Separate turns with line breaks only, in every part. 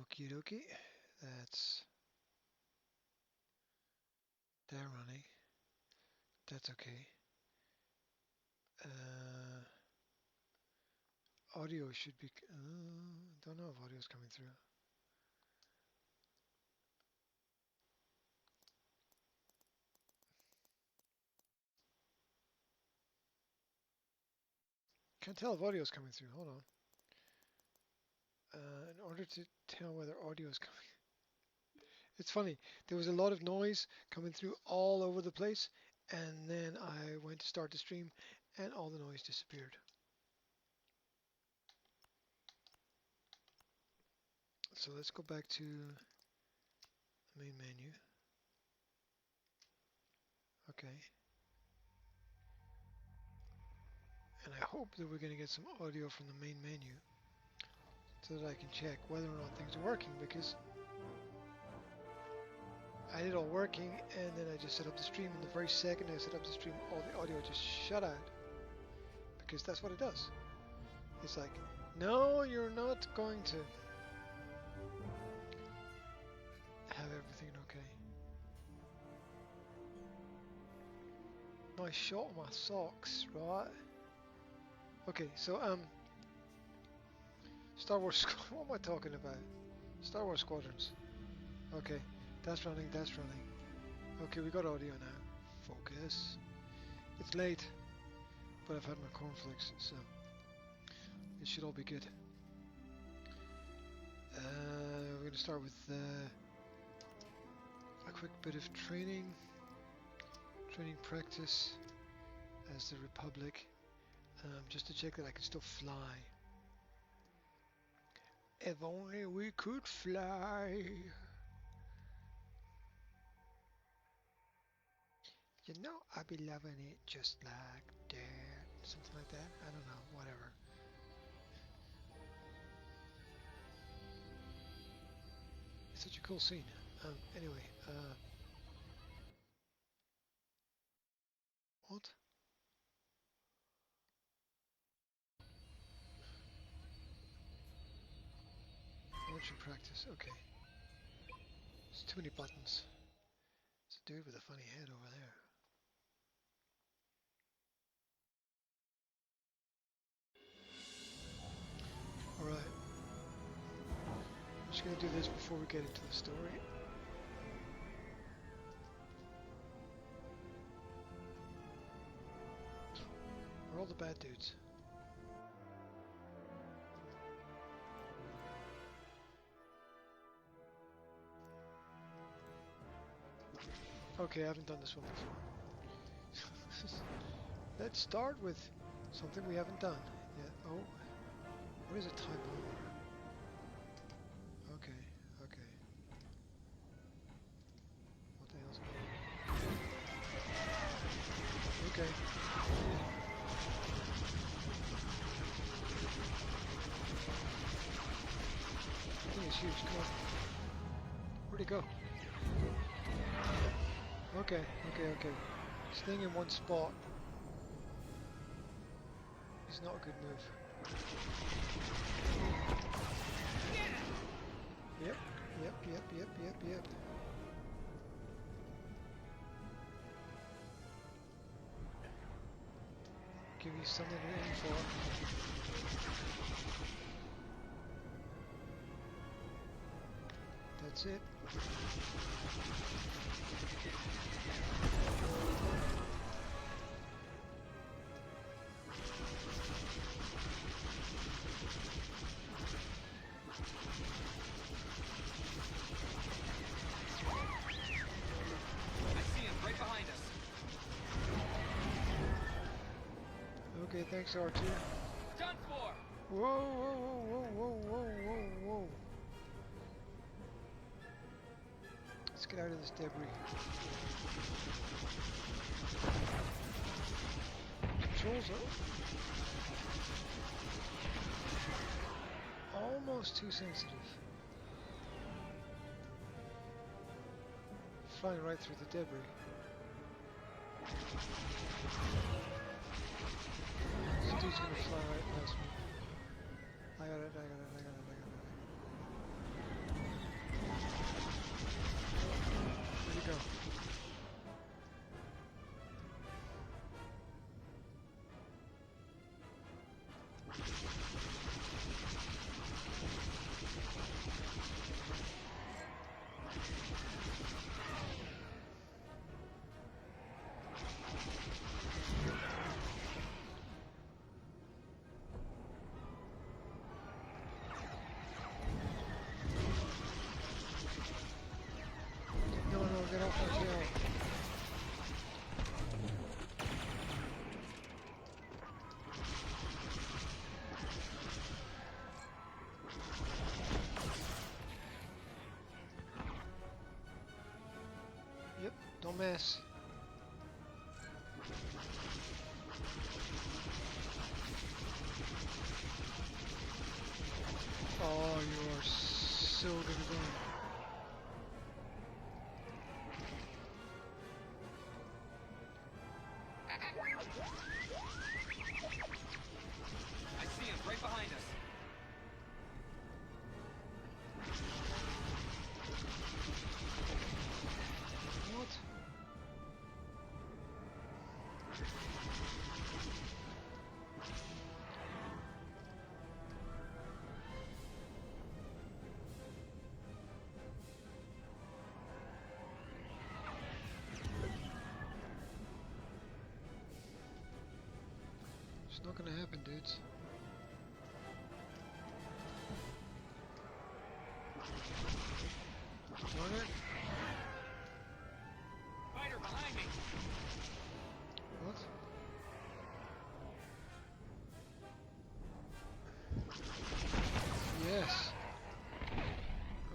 Okie dokie. That's they're running. That's okay. Audio should be. Don't know if audio is coming through. Can't tell if audio is coming through. Hold on. In order to tell whether audio is coming, it's funny. There was a lot of noise coming through all over the place, and then I went to start the stream, and all the noise disappeared. So let's go back to the main menu. Okay. And I hope that we're going to get some audio from the main menu so that I can check whether or not things are working, because I had it all working and then I just set up the stream, and the very second I set up the stream all the audio just shut out, because that's what it does. It's like, no, you're not going to have everything okay. Nice shot of my socks, right? Okay, so Star Wars, what am I talking about? Star Wars Squadrons. Okay, that's running, that's running. Okay, we got audio now. Focus. It's late, but I've had my cornflakes, so it should all be good. We're going to start with a quick bit of training practice as the Republic, just to check that I can still fly. If only we could fly. You know, I'd be loving it just like that. Something like that. I don't know. Whatever. It's such a cool scene. Anyway. What? Launching practice. Okay. There's too many buttons. It's a dude with a funny head over there. Alright. I'm just going to do this before we get into the story. We're all the bad dudes. Okay, I haven't done this one before. Let's start with something we haven't done. Yeah. Oh, what is a typo? Okay, okay. What the hell's going on? Okay. That thing is huge. Come on. Where'd he go? Okay, okay, okay. Staying in one spot is not a good move. Yep, yep. Give you something to aim for. That's it.
Right behind us.
Okay, thanks, R2.
Done for.
Whoa. Let's get out of this debris. Controls are almost too sensitive. Flying right through the debris. This dude's gonna fly right past me. I got it. mess. Oh, you are so gonna go.
I see him right behind us.
What? It's not gonna happen, dudes. Darn it.
Fighter behind me.
What? Yes.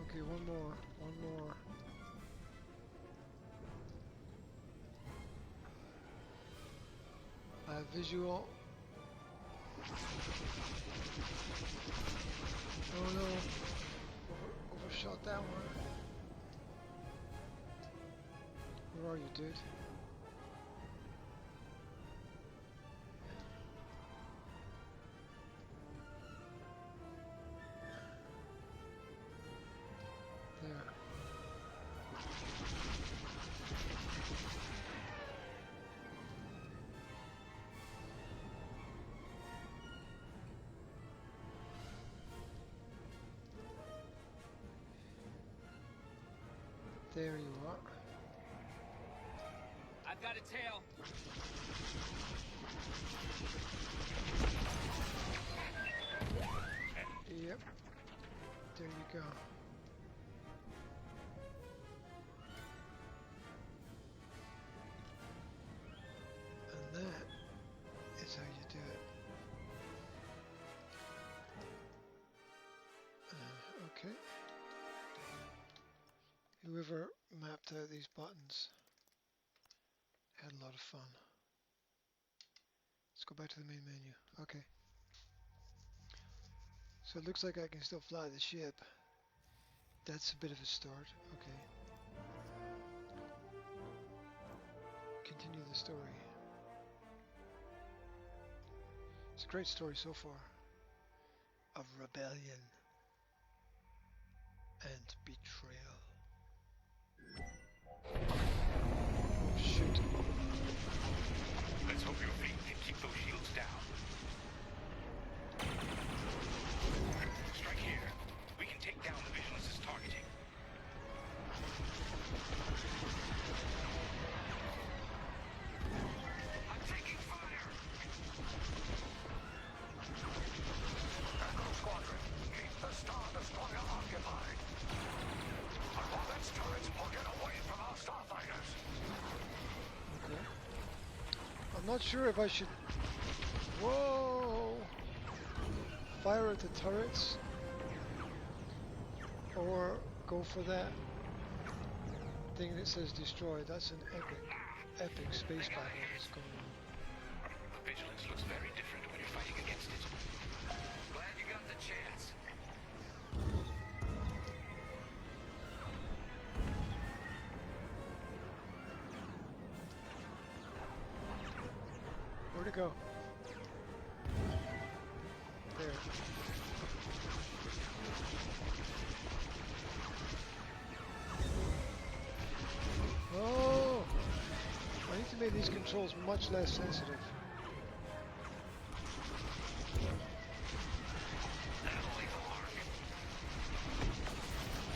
Okay, one more. One more. I have visual. Oh no. Overshot that one. Where are you, dude? There. There you are.
I've got a tail.
Yep. There you go. And that is how you do it. Okay. Whoever mapped out these buttons had a lot of fun. Let's go back to the main menu. Okay. So it looks like I can still fly the ship. That's a bit of a start. Okay. Continue the story. It's a great story so far. Of rebellion and betrayal. Oh shoot.
Let's hope your fleet can keep those shields down. Strike here. We can take down the Vigilance' targeting. I'm taking fire! Echo Squadron, keep the Star Destroyer occupied. While its turrets will get away from our starfighters.
Okay. I'm not sure if I should... Whoa! Fire at the turrets or go for that thing that says destroy. That's an epic space battle that's going on.
Vigilance looks very different when you're fighting against it. Glad you got the chance.
Where'd it go? There. Oh! I need to make these controls much less sensitive.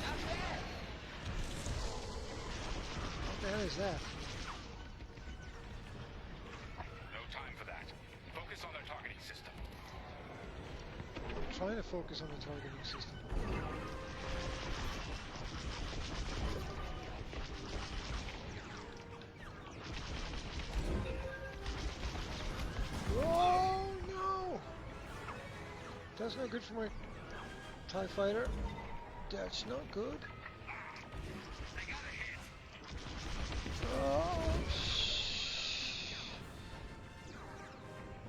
Not bad.
What the hell is that?
No time for that. Focus on their targeting system.
I'm trying to focus on the targeting system. Oh no! That's not good for my TIE fighter. That's not good.
They got a hit.
Oh,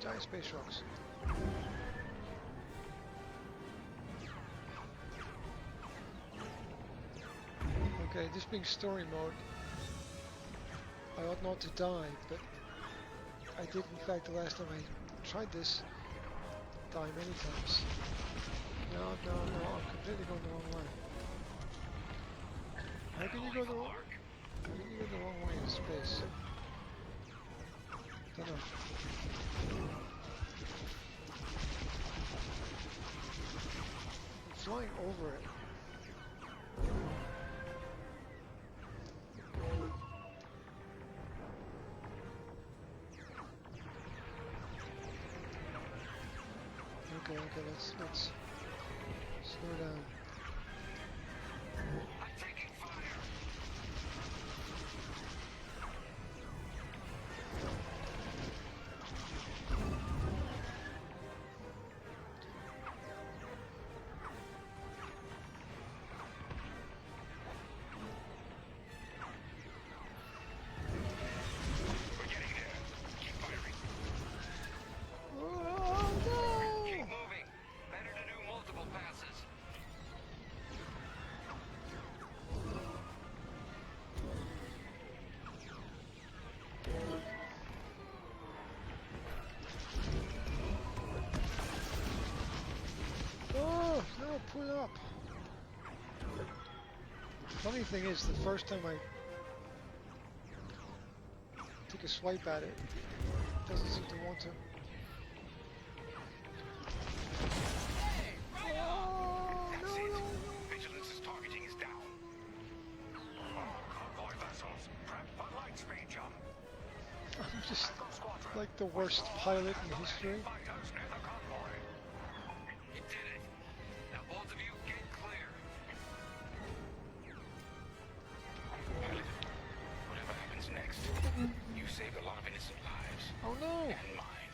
giant space rocks. Okay, this being story mode, I ought not to die, but I did in fact the last time I tried this die many times. No, I'm completely going the wrong way. How can you go the wrong way in space? Don't know. I'm flying over it. Okay, let's slow down.
I'm taking fire. We're getting there. Keep firing.
Oh no!
Keep moving. Better to do multiple passes.
Oh no! Pull up. Funny thing is, the first time I take a swipe at it, it doesn't seem to want to.
That's it. Vigilance's targeting is down. All convoy vessels, prep for light speed jump.
I'm just
Echo Squadron.
like the worst pilot in history.
Fighters near the convoy. You did it. Now both of you get clear. Pilot, whatever happens next, you saved a lot of innocent lives.
Oh no!
And mine.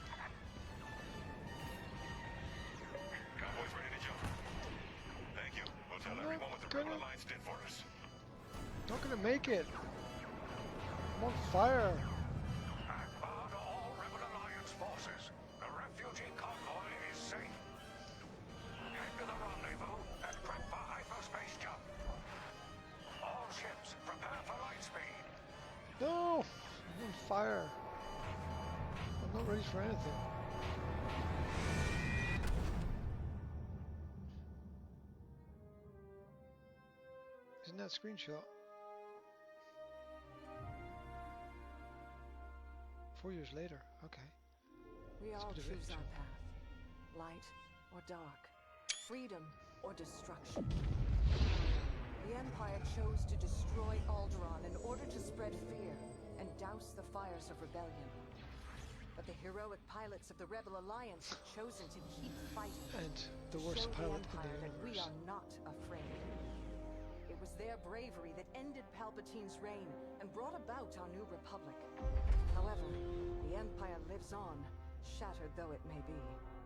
Convoy's ready to jump. Thank you. We'll tell everyone what the Rebel Alliance did for us.
Not gonna make it. I'm on fire.
Akbar to all Rebel Alliance forces. The refugee convoy is safe. Head to the rendezvous and prep for hyperspace jump. All ships, prepare for light speed.
No! I'm on fire. I'm not ready for anything. Isn't that a screenshot? 4 years later, okay.
We
It's a
all
bit of
choose
intro.
our path, light or dark, freedom or destruction. The Empire chose to destroy Alderaan in order to spread fear and douse the fires of rebellion. But the heroic pilots of the Rebel Alliance have chosen to keep fighting.
And the worst
Show
pilot
the
in
Empire
the
that we
universe.
are not afraid. It was their bravery that ended Palpatine's reign and brought about our new republic. However, the Empire lives on, shattered though it may be.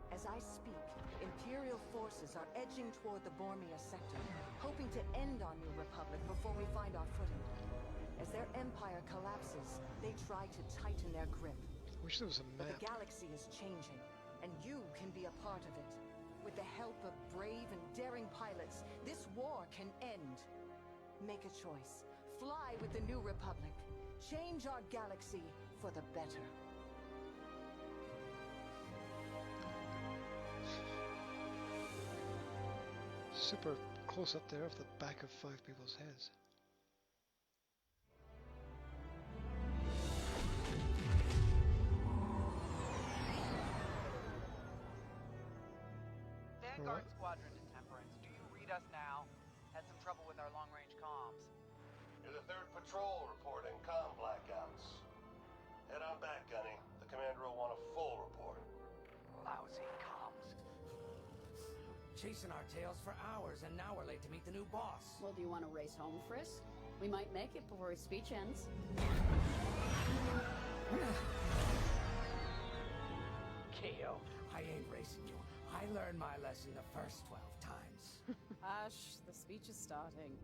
As I speak, Imperial forces are edging toward the Bormia sector, hoping to end our new republic before we find our footing. As their empire collapses, they try to tighten their grip.
Wish there was a
But
map.
the galaxy is changing, and you can be a part of it. With the help of brave and daring pilots, this war can end. Make a choice. Fly with the new republic. Change our galaxy for the better.
Super close up there of the back of 5 people's heads.
Vanguard
Alright.
Squadron to Temperance, do you read us now? Had some trouble with our long-range comms.
You're the 3rd patrol reporting comm blackouts. Head on back, Gunny. The commander will want a full report.
Lousy comms.
Chasing our tails for hours, and now we're late to meet the new boss.
Well, do you want to race home, Frisk? We might make it before his speech ends.
Keo, I ain't racing you. I learned my lesson the first 12 times.
Hush, the speech is starting.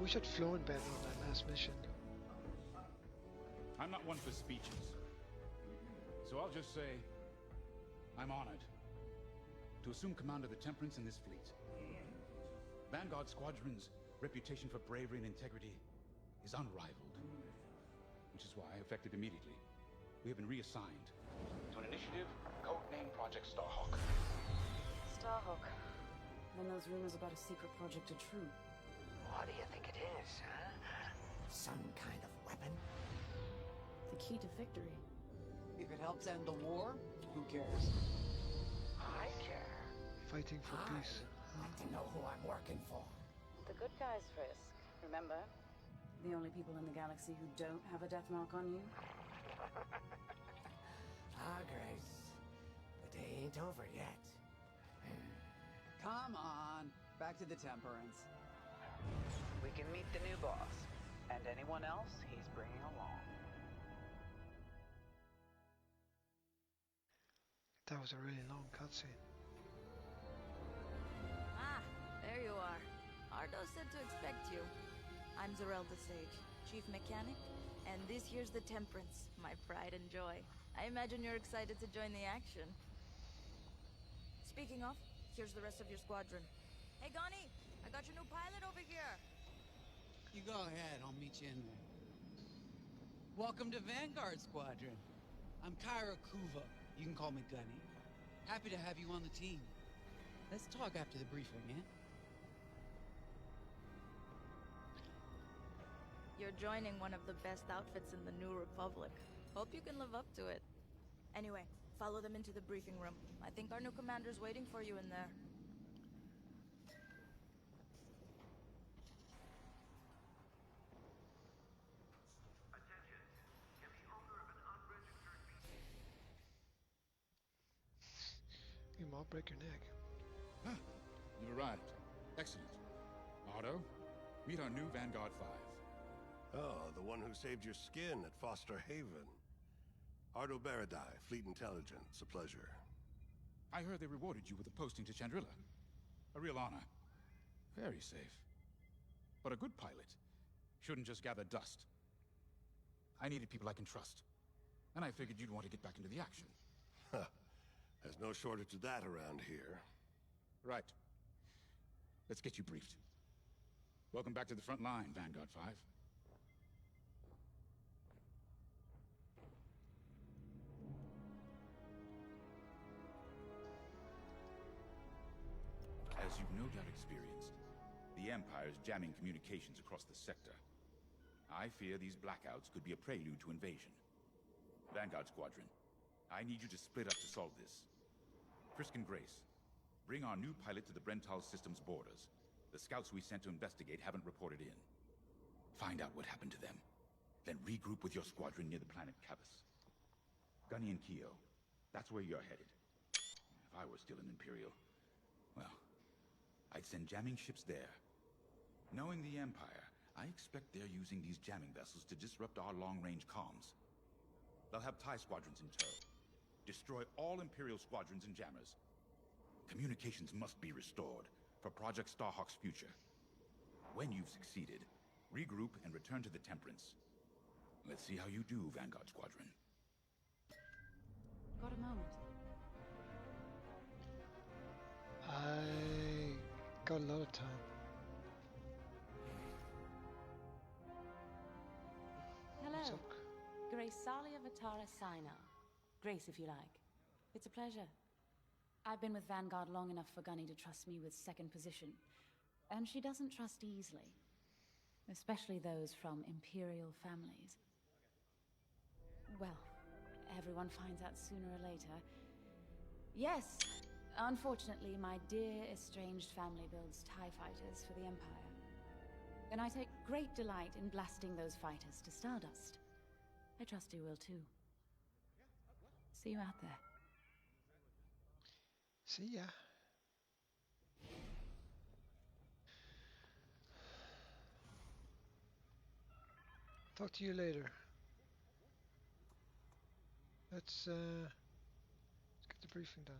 I wish I'd flown better on that last mission.
I'm not one for speeches. So I'll just say, I'm honored to assume command of the Temperance in this fleet. Vanguard Squadron's reputation for bravery and integrity is unrivaled, which is why, effective immediately, we have been reassigned to an initiative codenamed Project Starhawk.
Starhawk. Then those rumors about a secret project are true.
What do you think it is, huh? Some kind of weapon?
The key to victory.
If it helps end the war, who cares?
I care.
Fighting for peace.
I'd like to know who I'm working for.
The good guys, Frisk. Remember?
The only people in the galaxy who don't have a death mark on you?
Grace. The day ain't over yet.
Come on, back to the Temperance. We can meet the new boss, and anyone else he's bringing along.
That was a really long cutscene.
Ah, there you are. Ardo said to expect you. I'm Zerelda Sage, Chief Mechanic, and this here's the Temperance, my pride and joy. I imagine you're excited to join the action. Speaking of, here's the rest of your squadron. Hey, Gonnie, I got your new pilot over here.
You go ahead, I'll meet you in there. Welcome to Vanguard Squadron. I'm Kyra Kuva. You can call me Gunny. Happy to have you on the team. Let's talk after the briefing, yeah?
You're joining one of the best outfits in the New Republic. Hope you can live up to it. Anyway, follow them into the briefing room. I think our new commander's waiting for you in there.
You might break your neck.
Ah, you've arrived. Excellent. Ardo, meet our new Vanguard 5.
Oh, the one who saved your skin at Foster Haven. Ardo Baradai, Fleet Intelligence. A pleasure.
I heard they rewarded you with a posting to Chandrila. A real honor. Very safe. But a good pilot shouldn't just gather dust. I needed people I can trust. And I figured you'd want to get back into the action.
Huh. There's no shortage of that around here.
Right. Let's get you briefed. Welcome back to the front line, Vanguard 5. As you've no doubt experienced, the Empire's jamming communications across the sector. I fear these blackouts could be a prelude to invasion. Vanguard Squadron, I need you to split up to solve this. Frisk and Grace, bring our new pilot to the Brental System's borders. The scouts we sent to investigate haven't reported in. Find out what happened to them. Then regroup with your squadron near the planet Cavus. Gunny and Keo, that's where you're headed. If I were still an Imperial, well, I'd send jamming ships there. Knowing the Empire, I expect they're using these jamming vessels to disrupt our long-range comms. They'll have TIE squadrons in tow. Destroy all Imperial squadrons and jammers. Communications must be restored for Project Starhawk's future. When you've succeeded, regroup and return to the Temperance. Let's see how you do, Vanguard Squadron.
Got a moment?
I got a lot of time.
Hello. Grace Salia Vatara Sina. Grace, if you like. It's a pleasure. I've been with Vanguard long enough for Gunny to trust me with second position. And she doesn't trust easily. Especially those from Imperial families. Well, everyone finds out sooner or later. Yes, unfortunately, my dear estranged family builds TIE fighters for the Empire. And I take great delight in blasting those fighters to stardust. I trust you will too. See you out there.
See ya. Talk to you later. Let's get the briefing done.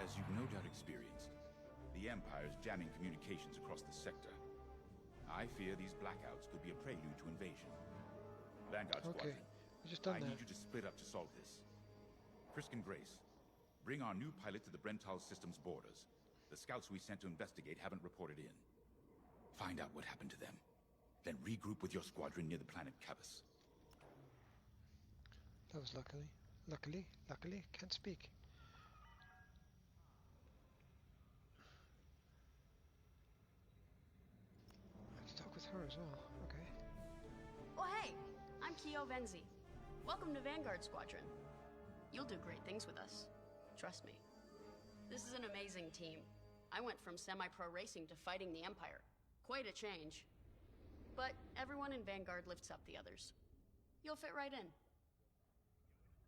As you've no doubt experienced, The Empire is jamming communications across the sector. I fear these blackouts could be a prelude to invasion. Vanguard
Okay,
Squadron,
we just done
I
that.
need you to split up to solve this. Frisk and Grace, bring our new pilot to the Brental system's borders. The scouts we sent to investigate haven't reported in. Find out what happened to them. Then regroup with your squadron near the planet Cavus.
That was luckily, can't speak. I have to talk with her as well, okay.
Oh hey, I'm Kyo Venzi. Welcome to Vanguard Squadron. You'll do great things with us. Trust me. This is an amazing team. I went from semi-pro racing to fighting the Empire. Quite a change. But everyone in Vanguard lifts up the others. You'll fit right in.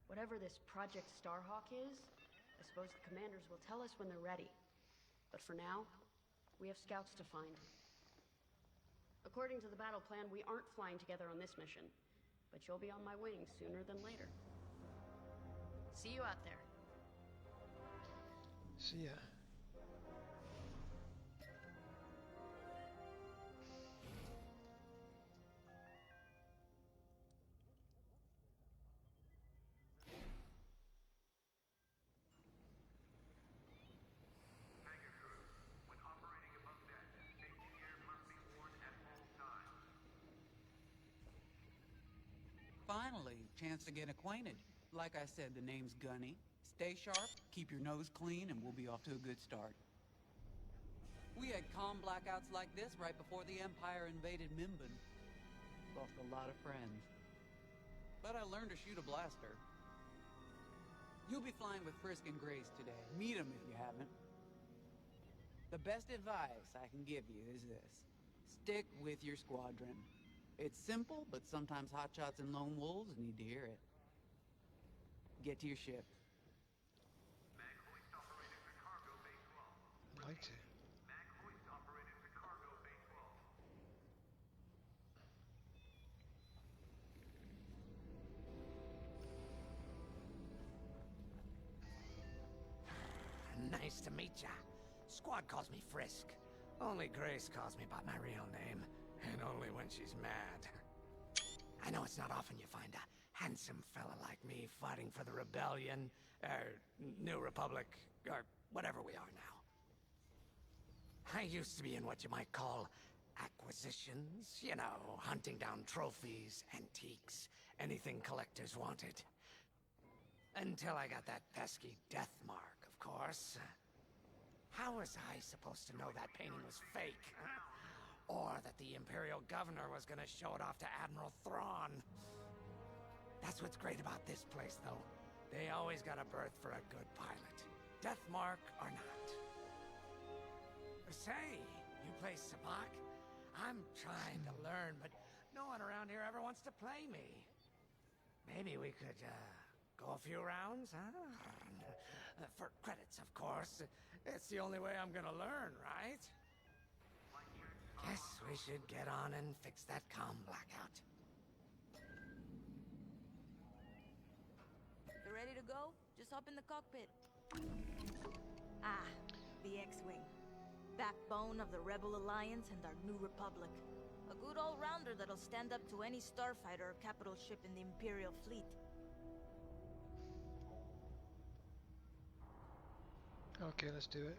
Whatever this Project Starhawk is, I suppose the commanders will tell us when they're ready. But for now, we have scouts to find. According to the battle plan, we aren't flying together on this mission, but you'll be on my wing sooner than later. See you out there.
See ya.
Finally, chance to get acquainted. Like I said, the name's Gunny. Stay sharp, keep your nose clean, and we'll be off to a good start. We had calm blackouts like this right before the Empire invaded Mimban. Lost a lot of friends. But I learned to shoot a blaster. You'll be flying with Frisk and Grace today. Meet them if you haven't. The best advice I can give you is this. Stick with your squadron. It's simple, but sometimes hotshots and lone wolves need to hear it. Get to your ship.
I'd like to.
Nice to meet ya. Squad calls me Frisk. Only Grace calls me by my real name. And only when she's mad. I know it's not often you find a handsome fella like me fighting for the Rebellion, or New Republic, or whatever we are now. I used to be in what you might call acquisitions. You know, hunting down trophies, antiques, anything collectors wanted. Until I got that pesky death mark, of course. How was I supposed to know that painting was fake? Huh? Or that the Imperial Governor was gonna show it off to Admiral Thrawn? That's what's great about this place, though. They always got a berth for a good pilot. Death mark or not. Say, you play Sabacc? I'm trying to learn, but no one around here ever wants to play me. Maybe we could, go a few rounds, huh? For credits, of course. It's the only way I'm gonna learn, right? Guess we should get on and fix that comm blackout.
You ready to go? Just hop in the cockpit. Ah, the X-Wing. Backbone of the Rebel Alliance and our New Republic. A good all-rounder that'll stand up to any starfighter or capital ship in the Imperial fleet.
Okay, let's do it.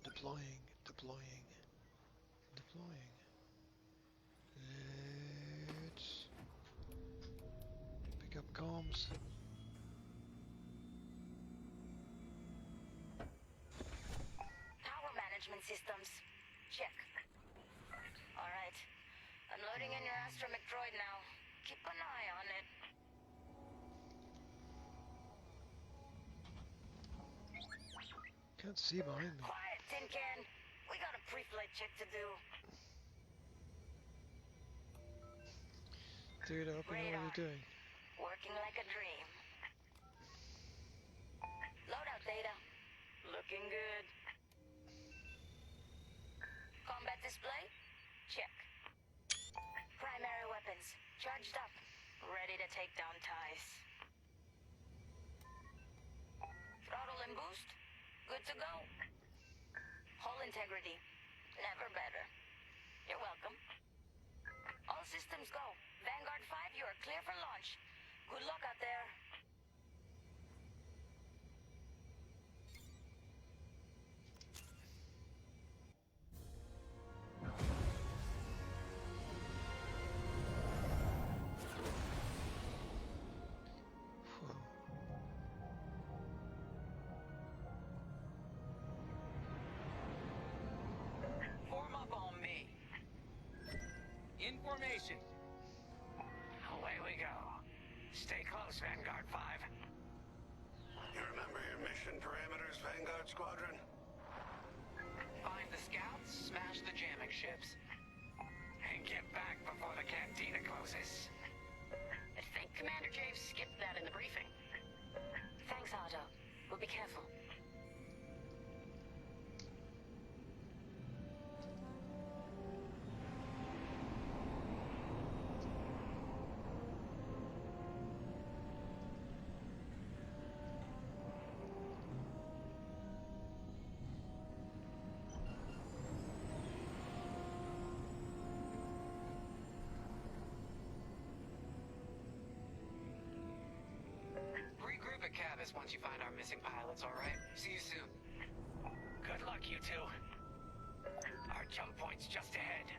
Deploying. Let's pick up comms.
Power management systems. Check. Alright. Unloading in your astromech droid now. Keep an eye on it.
Can't see behind me.
Quiet, Tin Can. We got a pre-flight check to do.
Dude, I hope you know what you're doing.
Working like a dream. Loadout data. Looking good. Combat display? Check. Primary weapons. Charged up. Ready to take down ties. Throttle and boost? Good to go. Hull integrity. Never better. You're welcome. All systems go. Vanguard 5, you are clear for launch. Good luck out there.
Form up on me.
In formation.
Away we go. Stay close, Vanguard 5. You remember your mission parameters, Vanguard Squadron?
Find the scouts, smash the jamming ships.
And get back before the cantina closes.
I think Commander James skipped that in the briefing.
Thanks, Ardo. We'll be careful.
Regroup at Cavus once you find our missing pilots, alright? See you soon.
Good luck, you two. Our jump point's just ahead.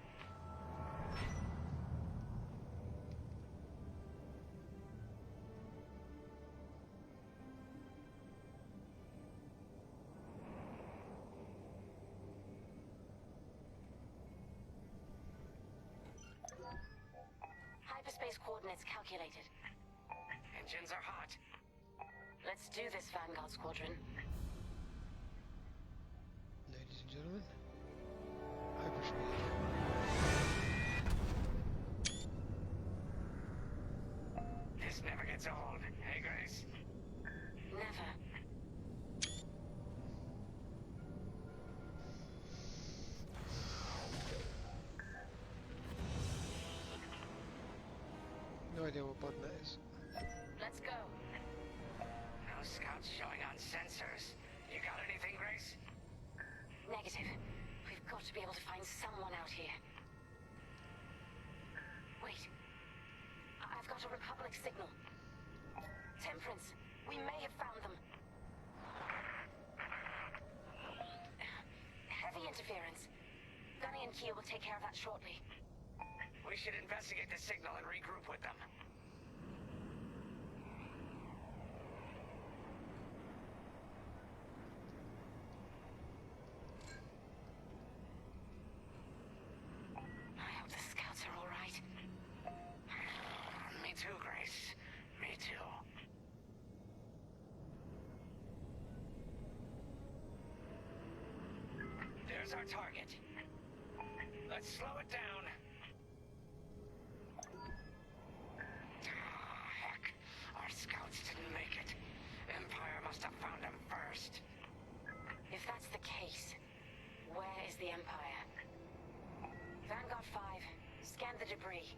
Hyperspace coordinates calculated.
Engines are hot.
Let's do this, Vanguard Squadron.
Ladies and gentlemen, hyperspeed.
This never gets old. Hey, Grace.
Never.
No idea what button that is.
Let's go.
No scouts showing on sensors. You got anything, Grace?
Negative. We've got to be able to find someone out here. Wait. I've got a Republic signal. Temperance. We may have found them. Heavy interference. Gunny and Kia will take care of that shortly.
We should investigate the signal and regroup with them.
I hope the scouts are all right.
Me too, Grace. Me too. There's our target. Let's slow it down. Heck, our scouts didn't make it. Empire must have found them first.
If that's the case, where is the Empire? Vanguard 5, scan the debris.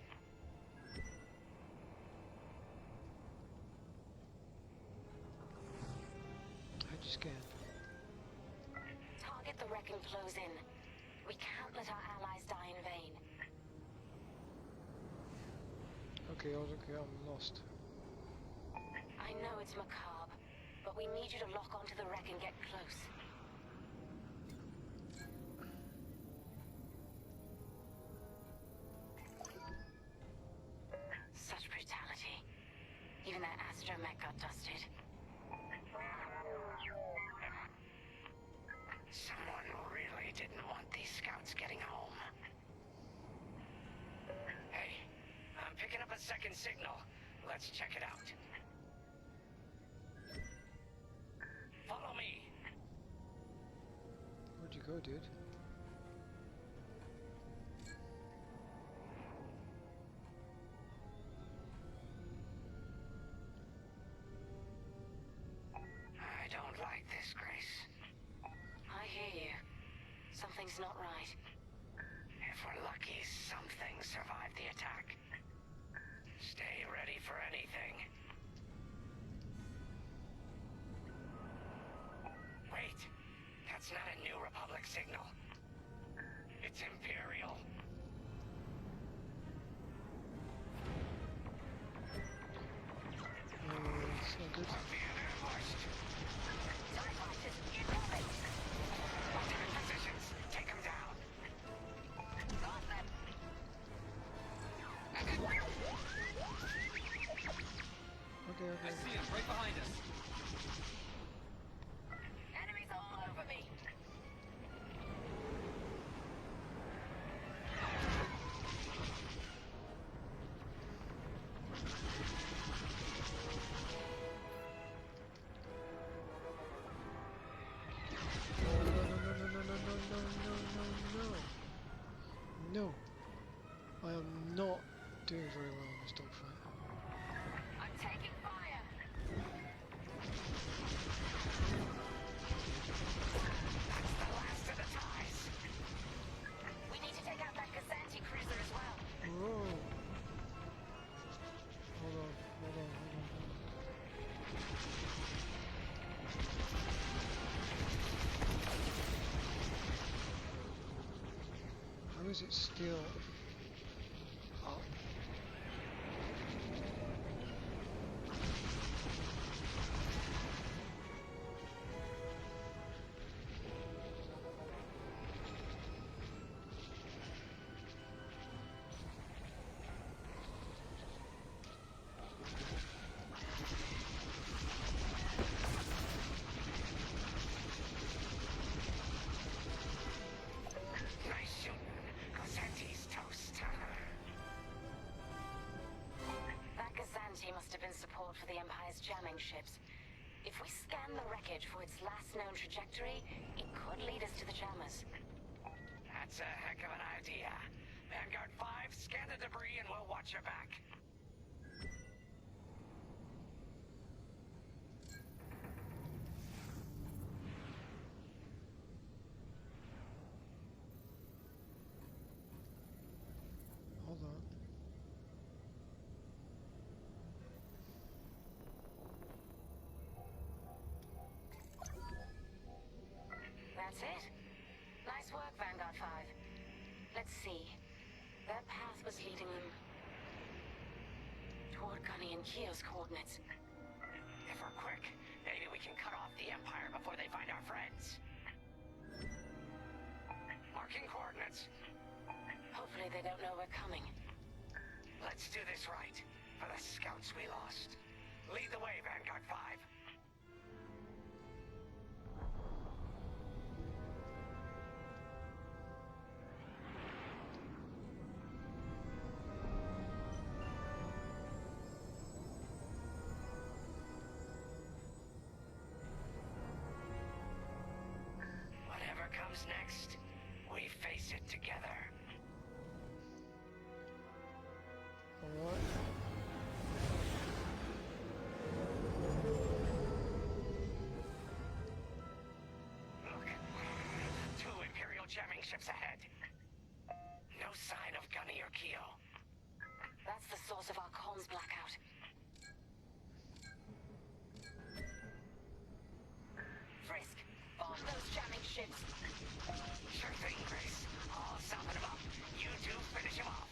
How'd you scan?
Target the wreck and close in. We can't let our allies die in vain.
Okay, I'm lost.
I know it's macabre, but we need you to lock onto the wreck and get close. Such brutality. Even that astromech got dusted.
Someone really didn't want these scouts getting home. Hey, I'm picking up a second signal. Let's check it out. Follow me.
Where'd you go, dude?
I don't like this, Grace.
I hear you. Something's not right.
If we're lucky, something survived the attack. Stay ready for anything.
That's not a New Republic signal. It's Imperial.
It's not good.
Take them down.
Okay.
I see him right behind us.
Enemies all over me.
No. I am not doing very well in this dogfight.
I'm taking fire.
That's the last of the ties.
We need to take out that Gazanti cruiser as well.
Whoa. Hold on. How is it still up?
Nice shooting. Gazanti's toast.
That Gazanti must have been support for the Empire's jamming ships. If we scan the wreckage for its last known trajectory, it could lead us to the jammers.
That's a heck of an idea. Vanguard 5, scan the debris and we'll watch your back.
Hold on.
That's it. Nice work, Vanguard 5. Let's see. Their path was leading them toward Gunny and Keo's coordinates.
If we're quick, maybe we can cut off the Empire before they find our friends. Marking coordinates.
Hopefully they don't know we're coming.
Let's do this right, for the scouts we lost. Lead the way, Vanguard 5. Whatever comes next, we face it together.
Alright.
Look, 2 Imperial jamming ships ahead. No sign of Gunny or Keo.
That's the source of our comms blackout. Frisk, bomb those jamming ships.
Sure thing, Grace. I'll soften him up. You two finish him off.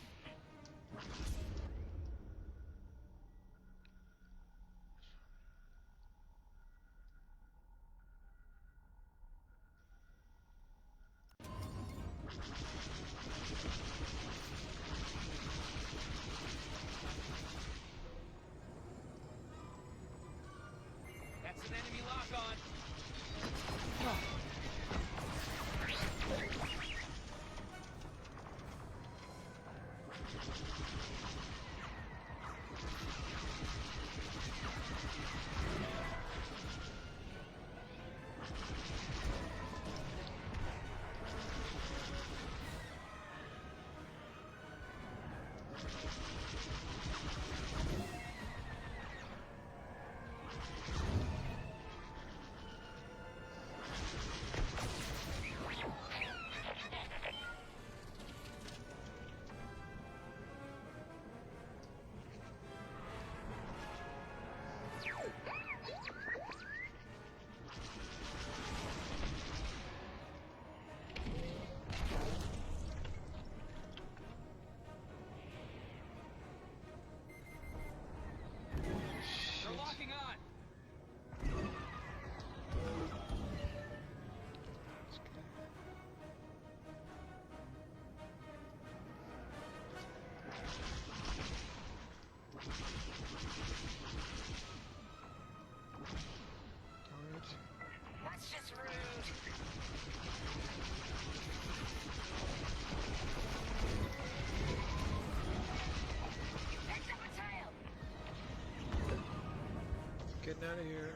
out of here.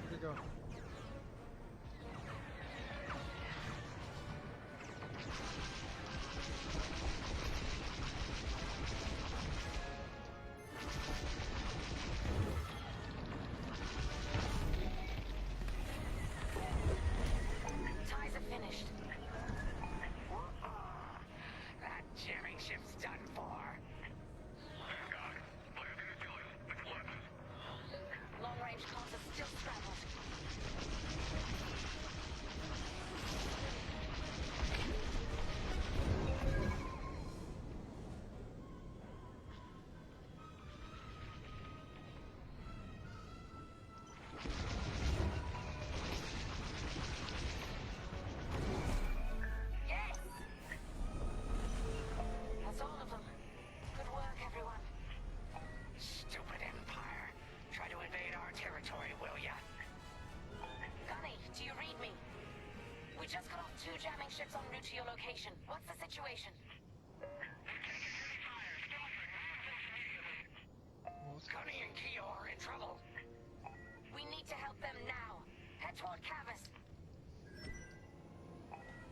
Here we go.
Ties are finished. That jamming ship's done for. Long-range comms are still scrambled. Yes! That's all of them. Good work, everyone. Stupid Empire. Try to invade our territory, will ya? Gunny, do you read me? We just got off 2 jamming ships en route to your location. What's the situation? Gunny and Keo are in trouble. We need to help them now. Head toward Cavis.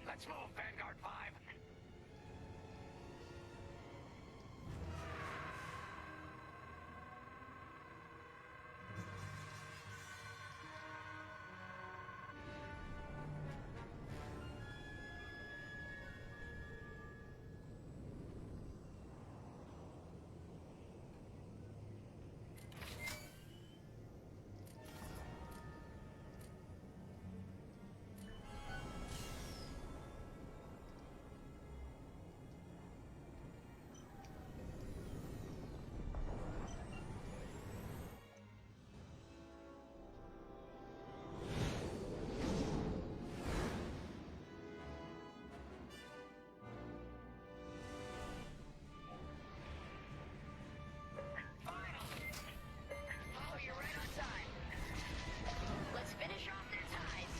Let's move, Vanguard 5. Oh, you're right on time. Let's finish off their ties.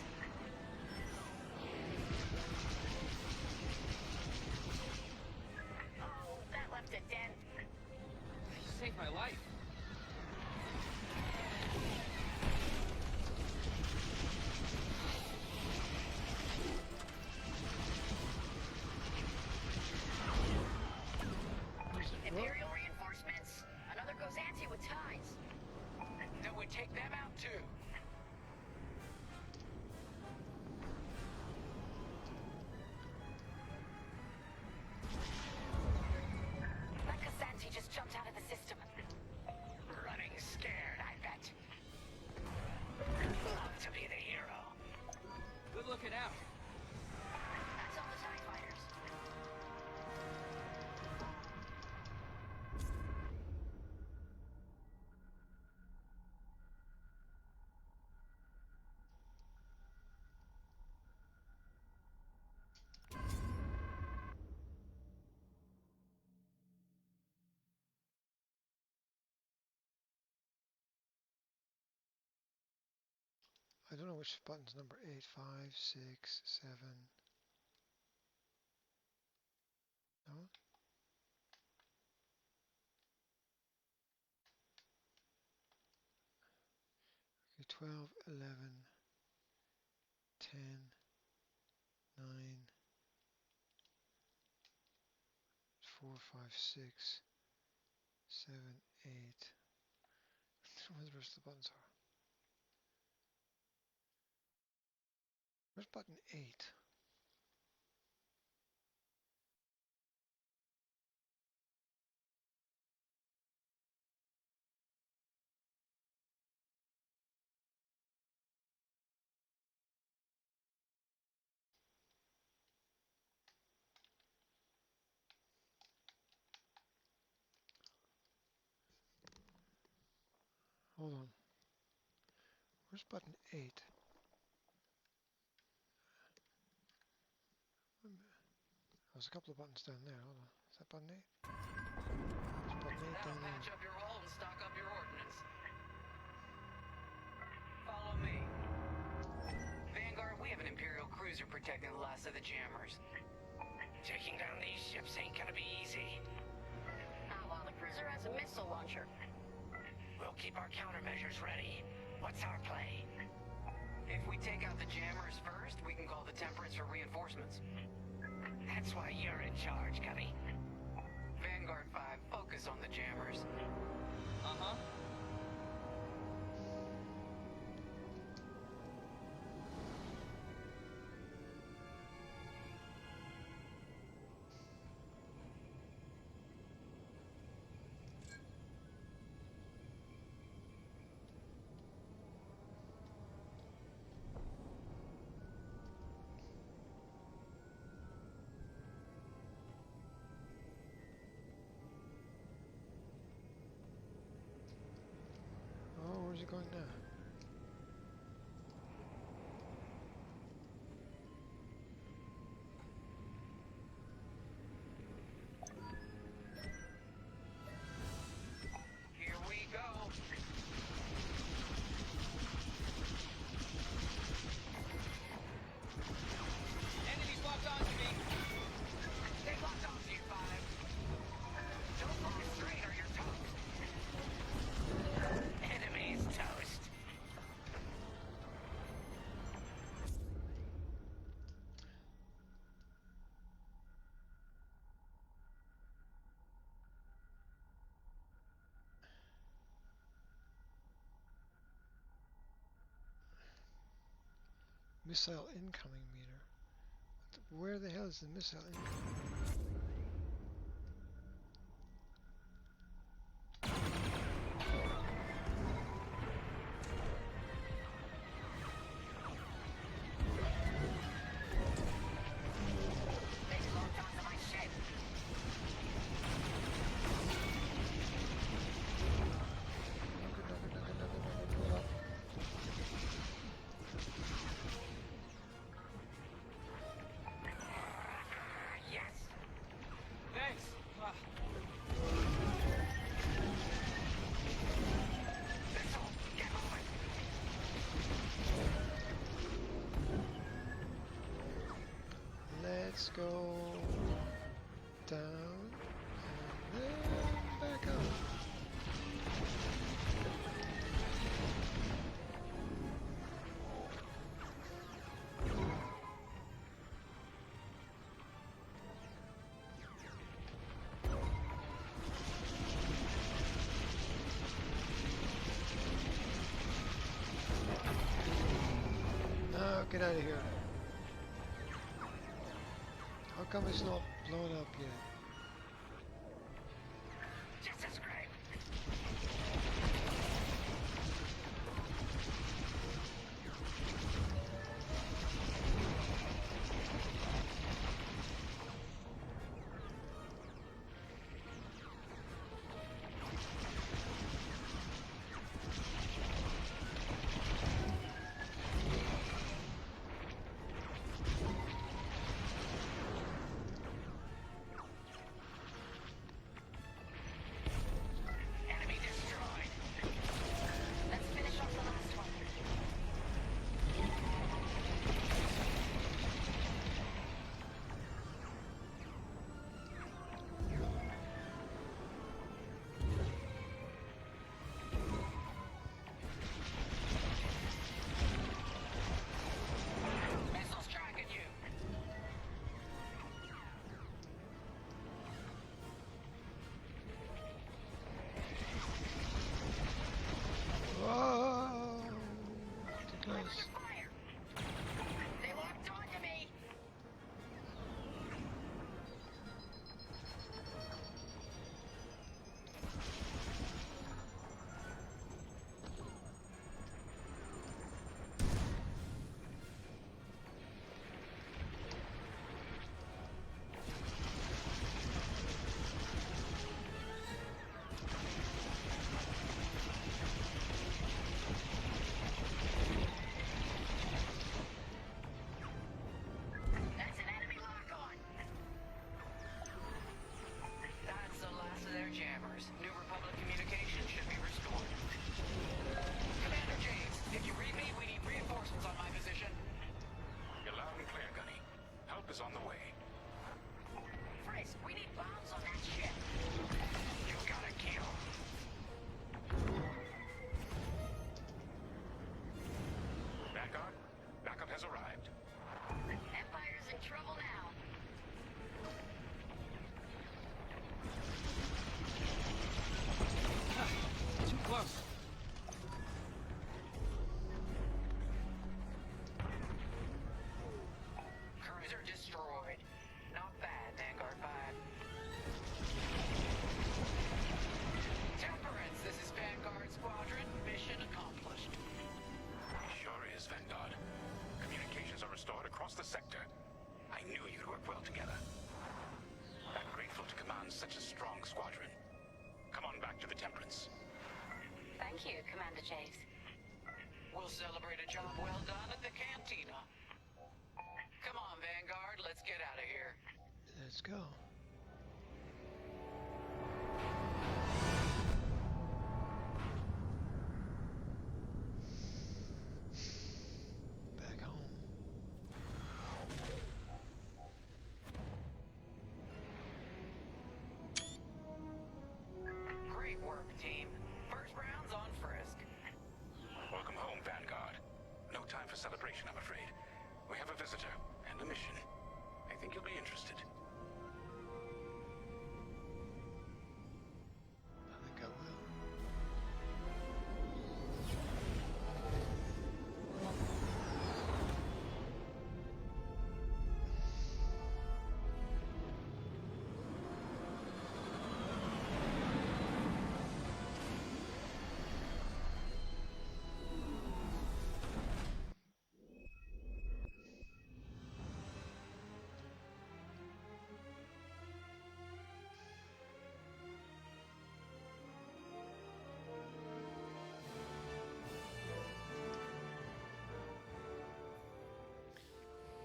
Oh, that left a dent.
You saved my life.
Imperial reinforcements. Another goes anti with ties.
Then we take them out too.
That Kazanti just jumped out of the system.
Running scared, I bet. Love to be the hero.
Good looking out.
That's all the TIE fighters.
I don't know which button's number 8, 5, 6, 7. No? Okay, 12, 11, 10, 9, 4, 5, 6, 7, 8. I don't know where the rest of the buttons are. Where's button 8? Hold on. Where's button 8? There's a couple of buttons down there. Hold on. Is that button 8? There's button 8 down there.
Patch up your hull and stock up your ordnance. Follow me. Vanguard, we have an Imperial cruiser protecting the last of the jammers.
Taking down these ships ain't gonna be easy.
Not while the
cruiser has a missile launcher.
We'll keep our countermeasures ready. What's our play?
If we take out the jammers first, we can call the Temperance for reinforcements.
That's why you're in charge, Gunny.
Vanguard 5, focus on the jammers. Uh-huh.
Oh, where's he going now?
Here we go. Enemies locked onto me.
They locked onto you, 5. Don't fly straight or you're toast. Enemies toast.
Missile incoming meter. Where the hell is the missile incoming?
They locked onto my ship. Yes.
Thanks.
Missile, get moving.
Let's go down and then back up. No, get out of here. How come it's not blown up yet?
Just as great.
Let's go. Back home.
Great work, team. First round's on Frisk.
Welcome home, Vanguard. No time for celebration, I'm afraid. We have a visitor and a mission. I think you'll be interested.
I think I will.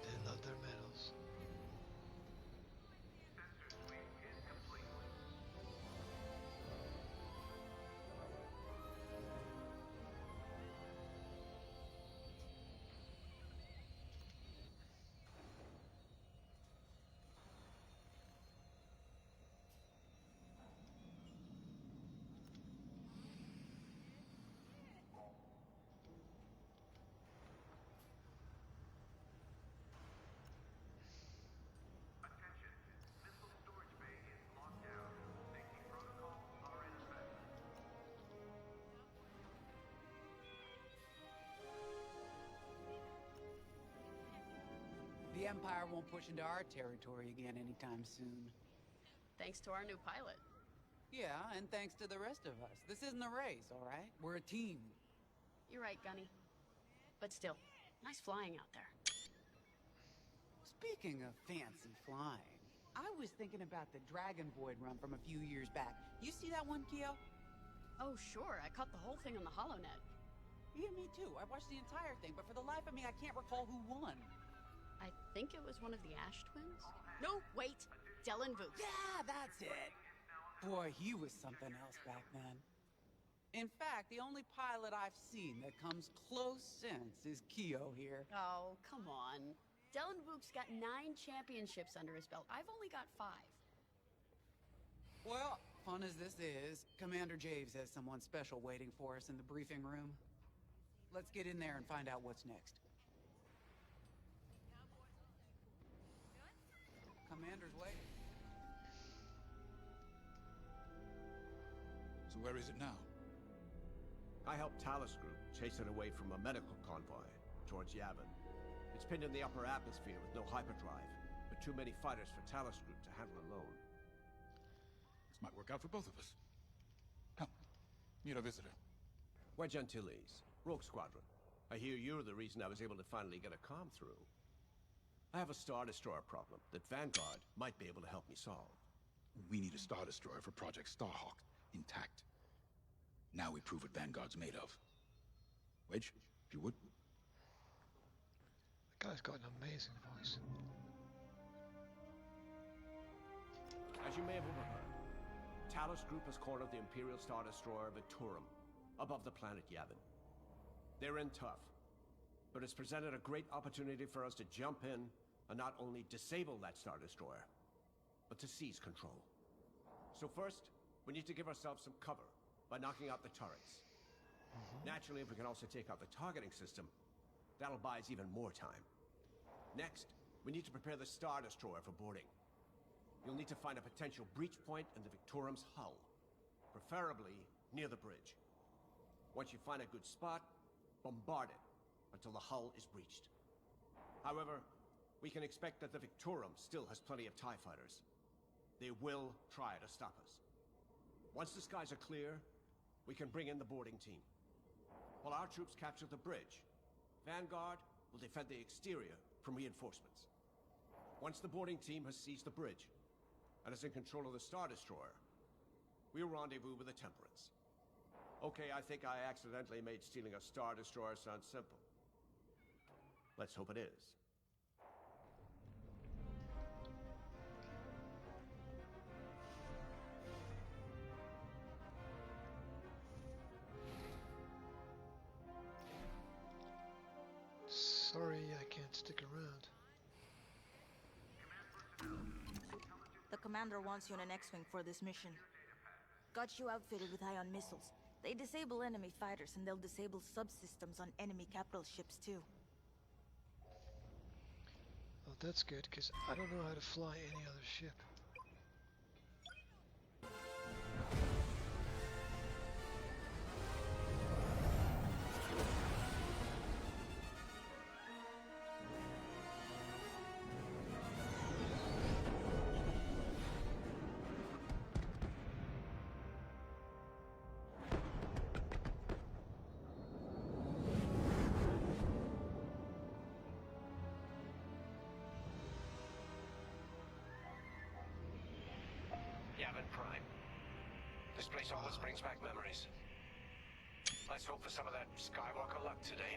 They love their medals.
The Empire won't push into our territory again anytime soon.
Thanks to our new pilot.
Yeah, and thanks to the rest of us. This isn't a race, all right? We're a team.
You're right, Gunny. But still, nice flying out there.
Speaking of fancy flying, I was thinking about the Dragon Void run from a few years back. You see that one, Kyo?
Oh, sure. I caught the whole thing on the HoloNet.
Yeah, me too. I watched the entire thing, but for the life of me, I can't recall who won.
I think it was one of the Ash twins. No, wait. Dylan Vooks.
Yeah, that's it. Boy, he was something else back then. In fact, the only pilot I've seen that comes close since is Kyo here.
Oh, come on. Dylan Vooks got 9 championships under his belt. I've only got 5.
Well, fun as this is, Commander Javes has someone special waiting for us in the briefing room. Let's get in there and find out what's next. Commander's waiting.
So where is it now?
I helped Talos Group chase it away from a medical convoy towards Yavin. It's pinned in the upper atmosphere with no hyperdrive, but too many fighters for Talos Group to handle alone.
This might work out for both of us. Come, meet our visitor.
We're Gentiles, Rogue Squadron. I hear you're the reason I was able to finally get a comm through. I have a Star Destroyer problem that Vanguard might be able to help me solve.
We need a Star Destroyer for Project Starhawk, intact. Now we prove what Vanguard's made of. Wedge, if you would.
The guy's got an amazing voice.
As you may have overheard, Talos Group has cornered the Imperial Star Destroyer Victorum, above the planet Yavin. They're in tough, but it's presented a great opportunity for us to jump in and not only disable that Star Destroyer, but to seize control. So first, we need to give ourselves some cover by knocking out the turrets. Naturally, if we can also take out the targeting system, that'll buy us even more time. Next, we need to prepare the Star Destroyer for boarding. You'll need to find a potential breach point in the Victorum's hull, preferably near the bridge. Once you find a good spot, bombard it until the hull is breached. However, we can expect that the Victorum still has plenty of TIE fighters. They will try to stop us. Once the skies are clear, we can bring in the boarding team. While our troops capture the bridge, Vanguard will defend the exterior from reinforcements. Once the boarding team has seized the bridge and is in control of the Star Destroyer, we'll rendezvous with the Temperance. Okay, I think I accidentally made stealing a Star Destroyer sound simple. Let's hope it is.
commander wants you in an X-Wing for this mission. Got you outfitted with ion missiles. They disable enemy fighters, and they'll disable subsystems on enemy capital ships too.
Well, that's good, because I don't know how to fly any other ship.
Yavin Prime. This place always brings back memories. Let's hope for some of that Skywalker luck today.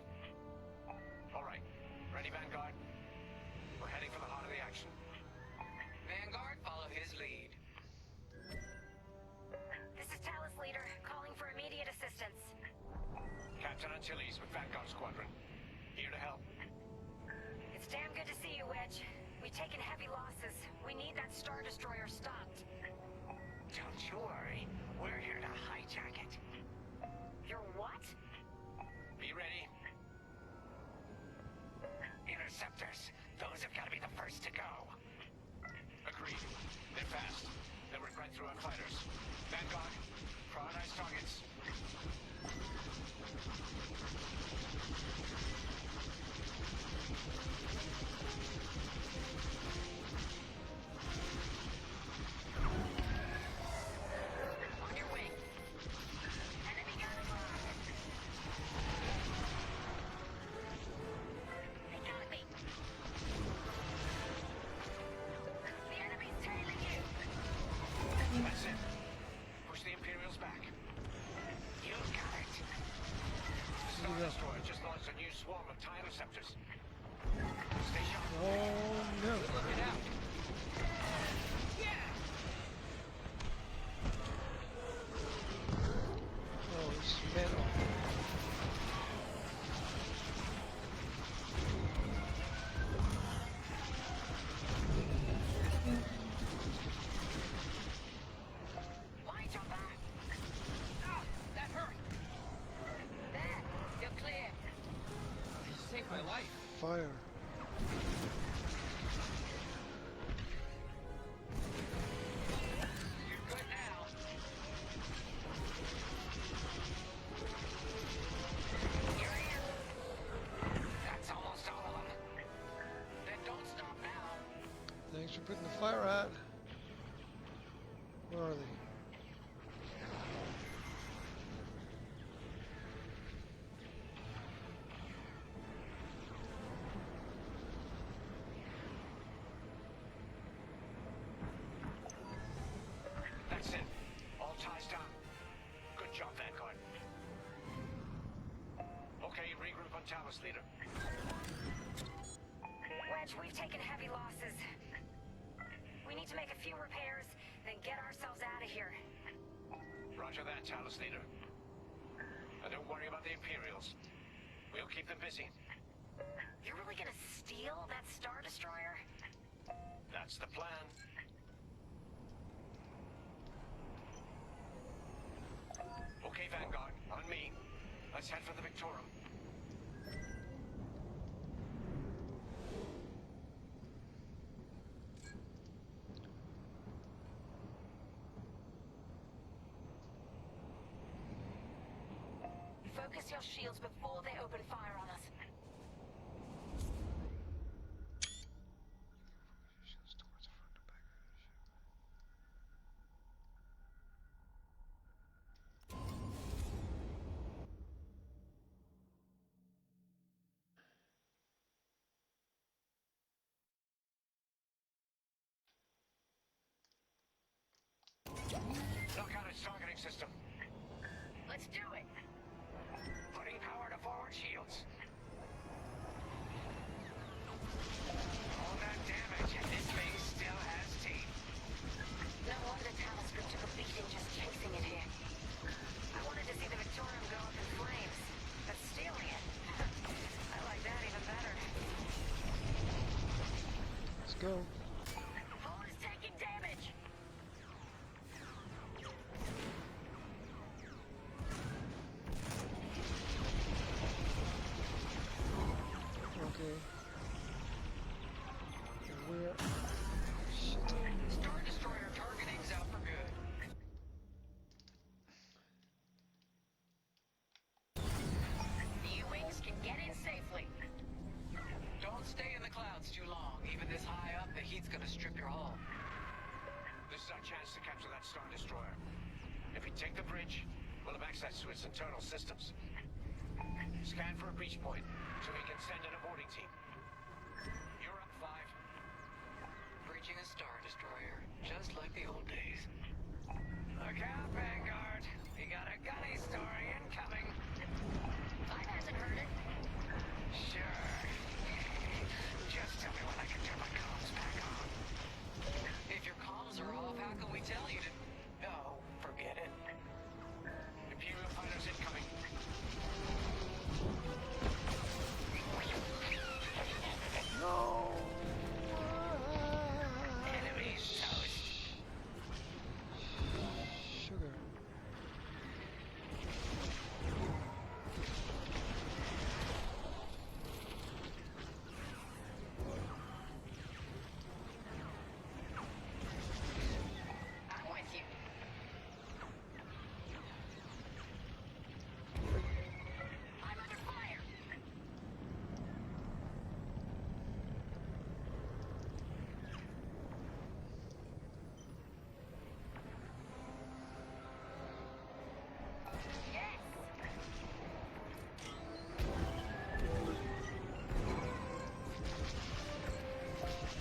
Alright, ready, Vanguard? We're heading for the heart of the action.
Vanguard, follow his lead.
This is Talus Leader, calling for immediate assistance.
Captain Antilles with Vanguard Squadron. Here to help.
It's damn good to see you, Wedge. We've taken heavy losses. We need that Star Destroyer stopped.
Don't you worry. We're here to hijack it.
You're what?
Be ready.
Interceptors. Those have got to be the first to go.
Agreed. They're fast. They'll rip right through our fighters. Vanguard, prioritize targets.
On your way. Enemy gun locked. They got me. The enemy's tailing you.
That's it. Push the Imperials back.
You got it.
The Star Destroyer just launched a new swarm of TIE interceptors. Stay sharp.
Oh no!
Look it out.
Oh, it's metal.
Light your back.
Ah, that hurt.
There. You're clear.
You saved my life.
Fire.
You're good now.
You're in.
That's almost all of them. Then don't stop now.
Thanks for putting the fire out. Where are they?
That's it. All ties down. Good job, Vanguard. Okay, regroup on Talus, Leader.
Wedge, we've taken heavy losses. We need to make a few repairs, then get ourselves out of here.
Roger that, Talus, Leader. And don't worry about the Imperials. We'll keep them busy.
You're really gonna steal that Star Destroyer?
That's the plan. Okay, Vanguard, on me. Let's head for the Victorum.
Focus your shields before they open fire on us.
Knock out its targeting system.
Let's do it.
Putting power to forward shields. All that damage, and this thing still has teeth.
No wonder Talus Group took a beating just chasing it here. I wanted to see the Victorium go up in flames, but stealing it, I like that even better.
Let's go.
Hull is taking damage.
destroyer. If we take the bridge, we'll have access to its internal systems. Scan for a breach point, so we can send an aborting team. You're up, 5.
Breaching a Star Destroyer, just like the old days.
Look out, Vanguard. We got a gunny story incoming.
Five hasn't heard it.
Sure. Just tell me when I can turn my comms back on.
If your comms are off, how can we tell you to...
No, forget it. Imperial fighters incoming.
No!
Enemies toast.
Sugar.
I'm with you.
I'm under fire. Yes.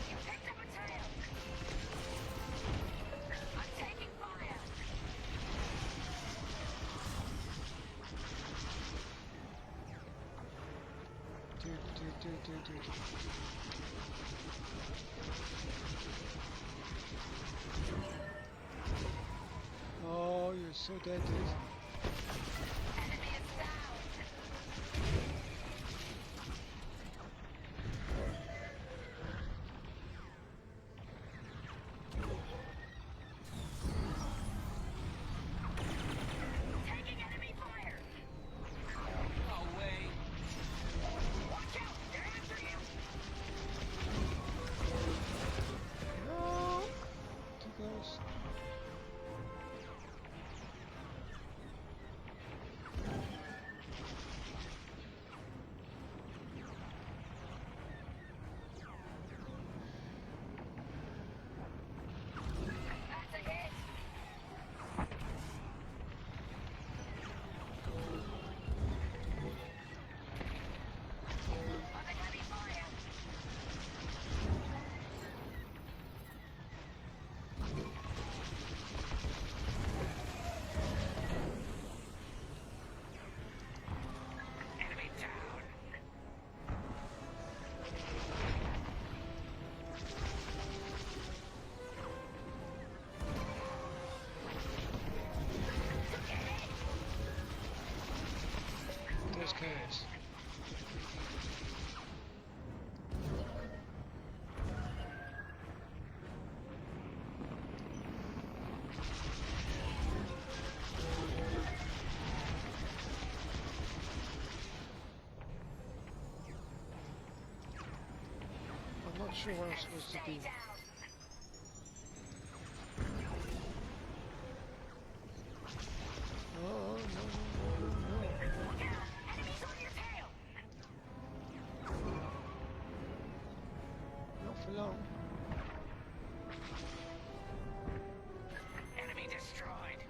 You picked up a tail. I'm taking fire.
Dude. Oh, you're so dead, dude.
Enemy is down. Taking enemy fire.
No way.
Watch out, they're after you.
No! Too close.
That's a hit. Under heavy fire.
Enemy down.
There's chaos. I'm not sure where I'm supposed to be.
Stay down.
No.
Look out, enemies on your tail.
Not for long.
Enemy destroyed.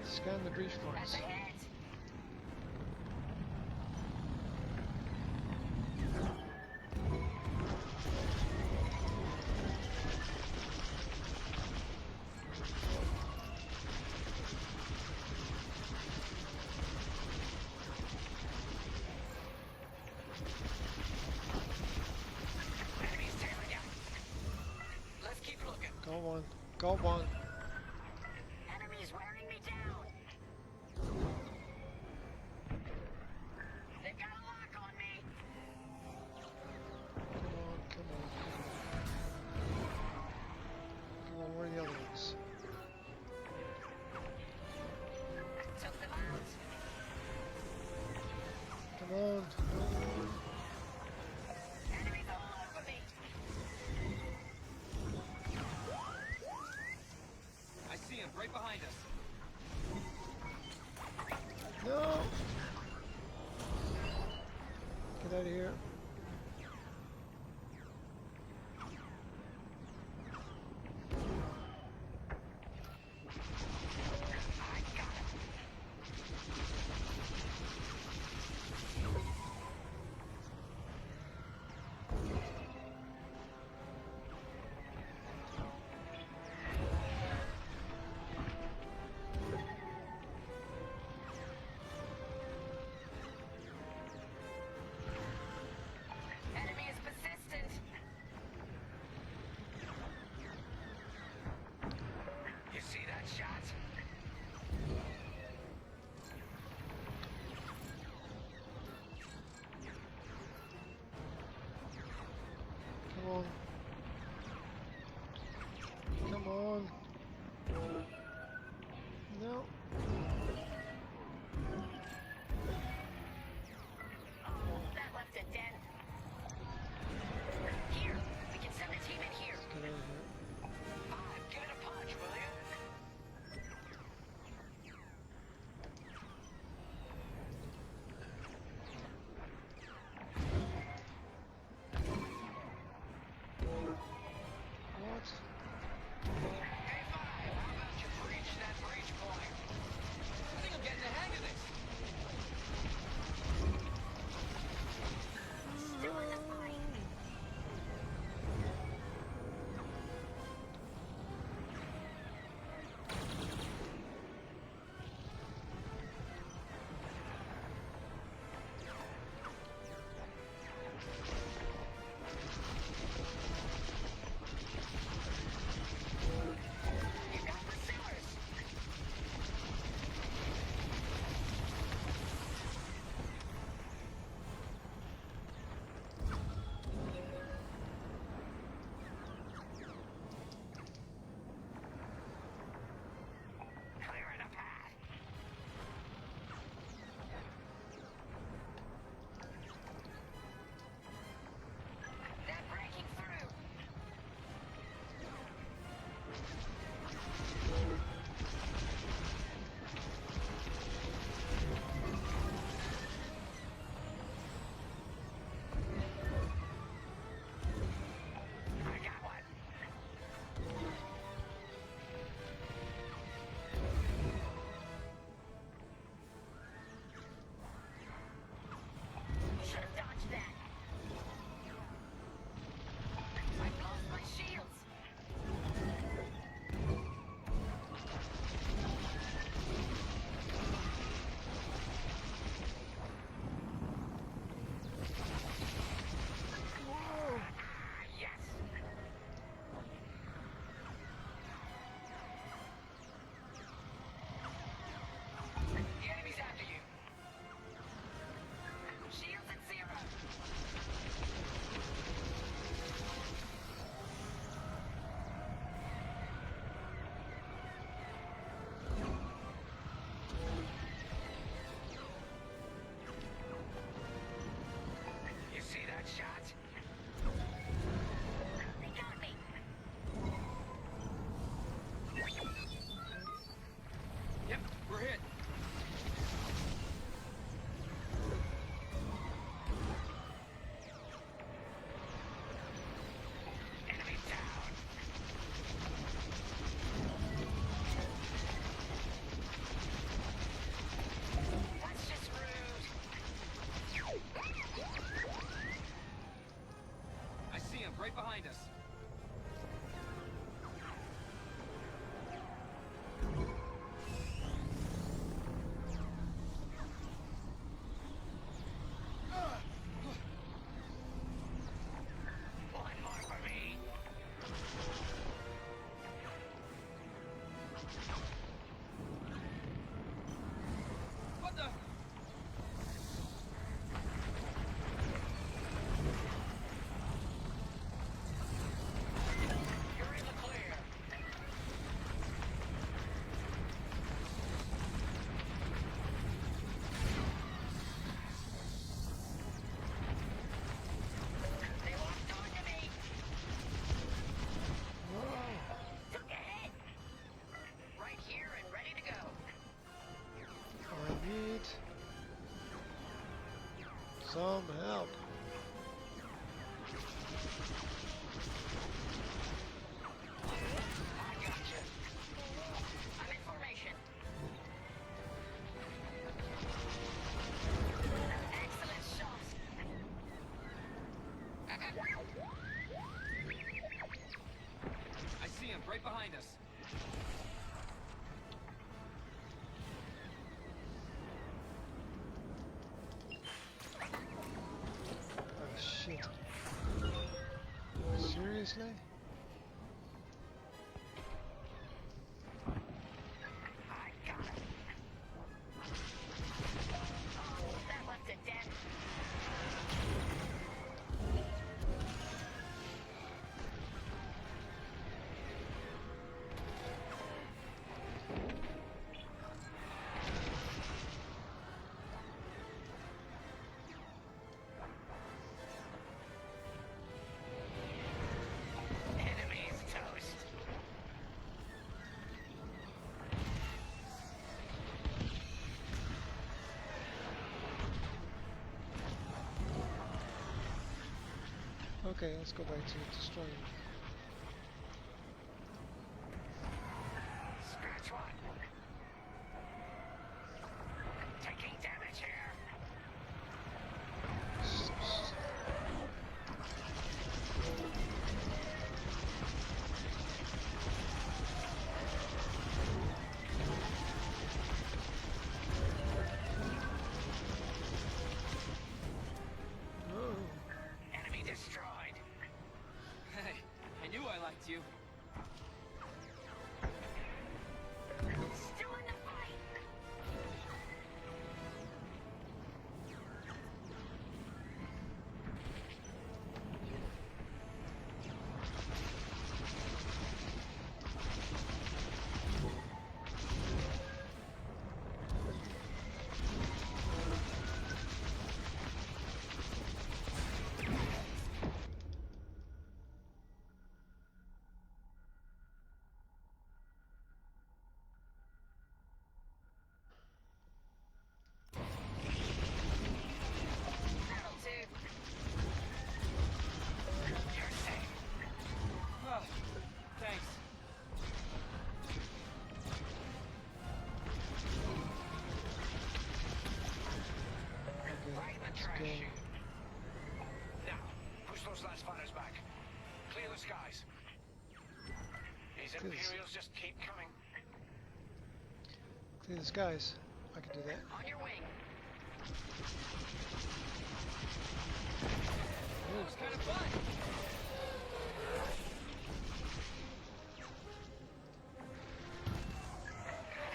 Scan the breach
That's
points.
a hit.
Enemies tailing you. Let's keep looking.
Go on.
Enemies wearing me down. They've got a lock on me.
Come on, where are the other ones?
Took them out.
Come on.
Enemies all over me.
I see him right behind us.
No! Get out of here.
behind us.
One more for me.
What the?
You're in the clear. They locked onto me. Took a hit. Right here and ready to go.
I need some help.
I gotcha. I'm in formation. Excellent shot.
I see him right behind us.
Oh shit. Seriously?
I got it. Oh, that left a dent. Enemy's toast.
Okay, let's go back to destroying.
Scratch one. Taking damage here.
Oh,
Enemy destroyed.
Hey, I knew I liked you.
Still in the fight. That'll do. You're safe.
Oh, thanks.
Right in the
let's
trash
go.
chute.
Now, push those last fighters back. Clear the skies. These
Good.
Imperials just keep coming.
Clear the skies. I can do that.
On your wing.
That was kind of fun.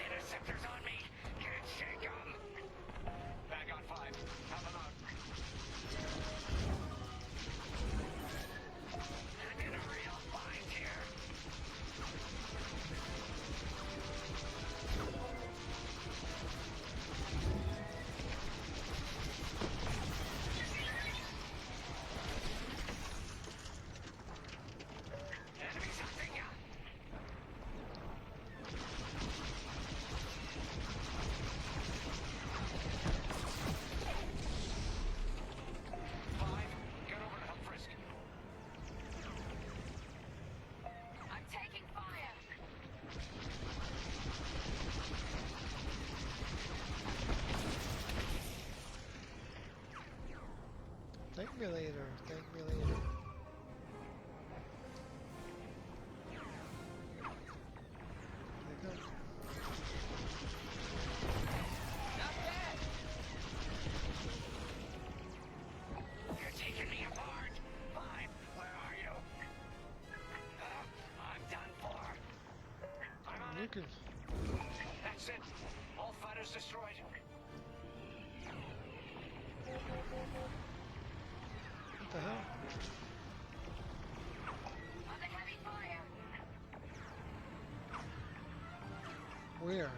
Interceptors on me. Can't shake 'em.
Vanguard 5, have them out.
I'm in a real bind here. Enemies hunting ya.
Five, get over to help Frisk.
I'm taking fire.
Thank me later. Thank me later. Where?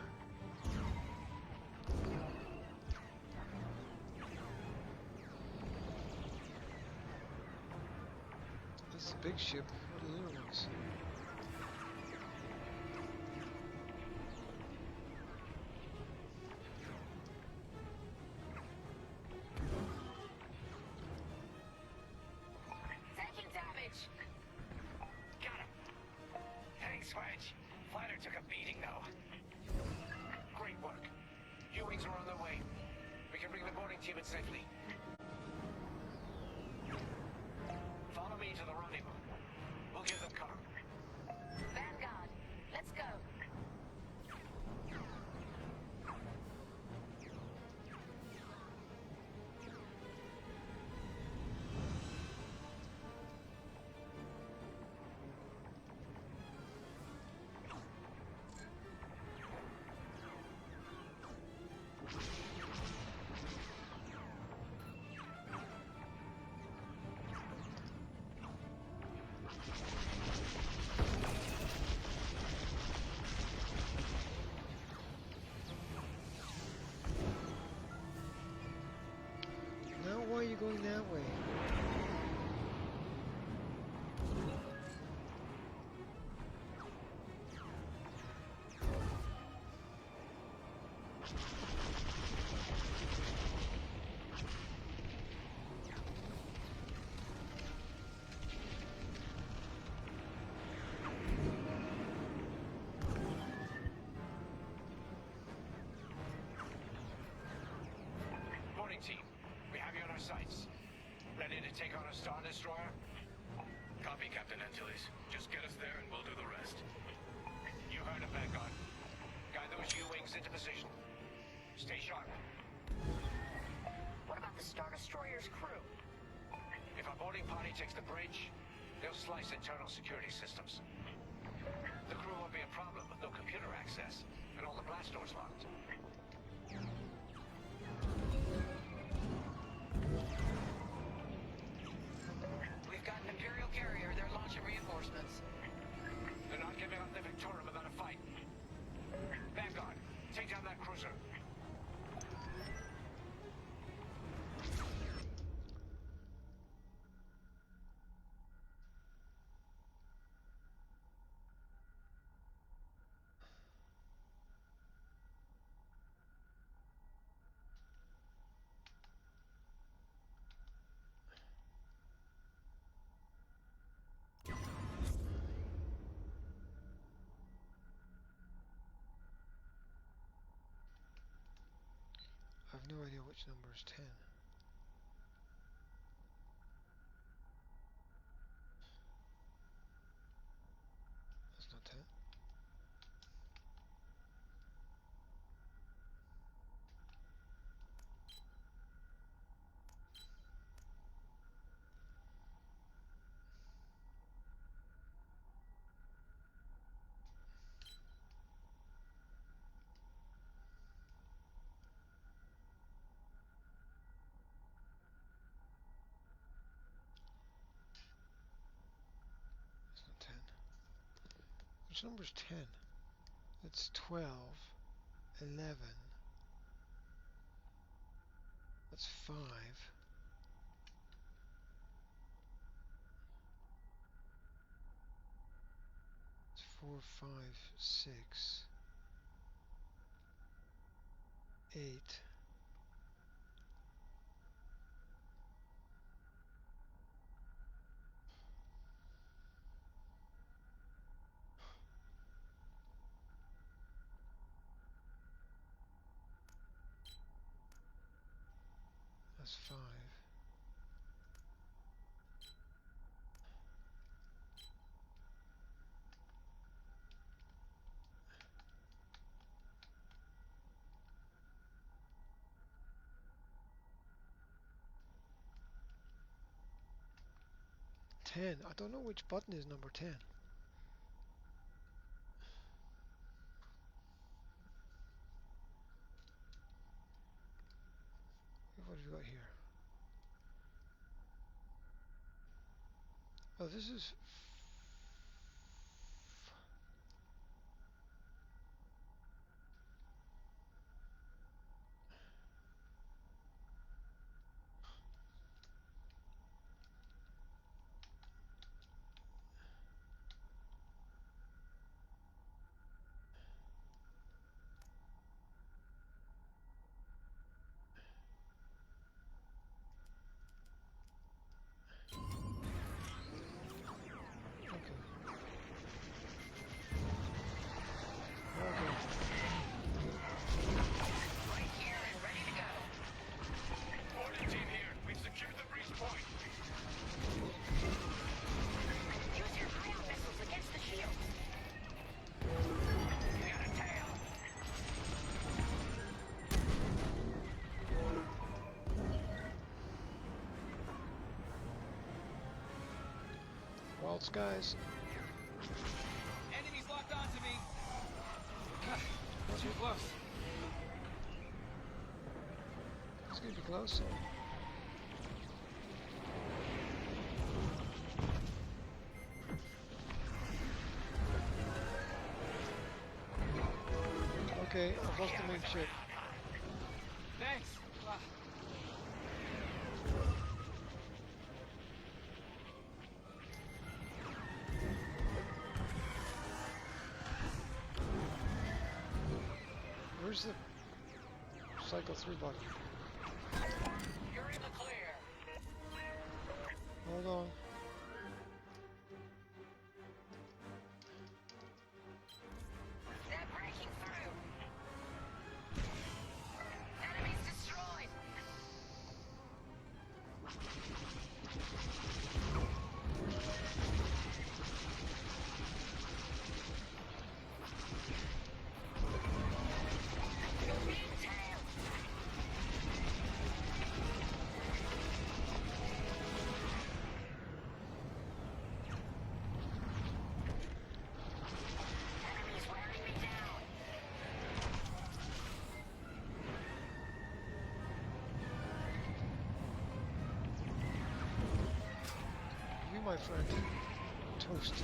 This is a big ship. What are the little ones?
Taking damage. Got him. Thanks, Wedge. Fighter took a beating, though.
Great work. U-Wings are on their way. We can bring the boarding team in safely. Follow me to the rendezvous. We'll give them cover.
Vanguard, let's go.
Now why are you going that way?
Boarding team, we have you on our sights. Ready to take on a Star Destroyer?
Copy, Captain Antilles. Just get us there and we'll do the rest.
You heard him, Vanguard. Guide those U-Wings into position. Stay sharp.
What about the Star Destroyer's crew?
If our boarding party takes the bridge, they'll slice internal security systems. The crew won't be a problem with no computer access and all the blast doors locked.
We've got an Imperial carrier. They're launching reinforcements.
They're not giving up the Victorum without a fight. Vanguard, take down that cruiser.
I have no idea which number is 10. That's not 10. That's not 10. Which number's 10? That's 12, 11. That's 5. It's 4, 5, 6, 8. That's 5. Ten. I don't know which button is number 10. What have we got here? Oh, this is All skies.
Enemies locked onto me. Too close.
It's gonna be close. Okay, I've lost the main ship.
Thanks.
Where's the cycle 3 button?
You're in the clear.
Hold on.
They're breaking through. Enemies destroyed. Enemies wearing me down.
You, my friend. Toast.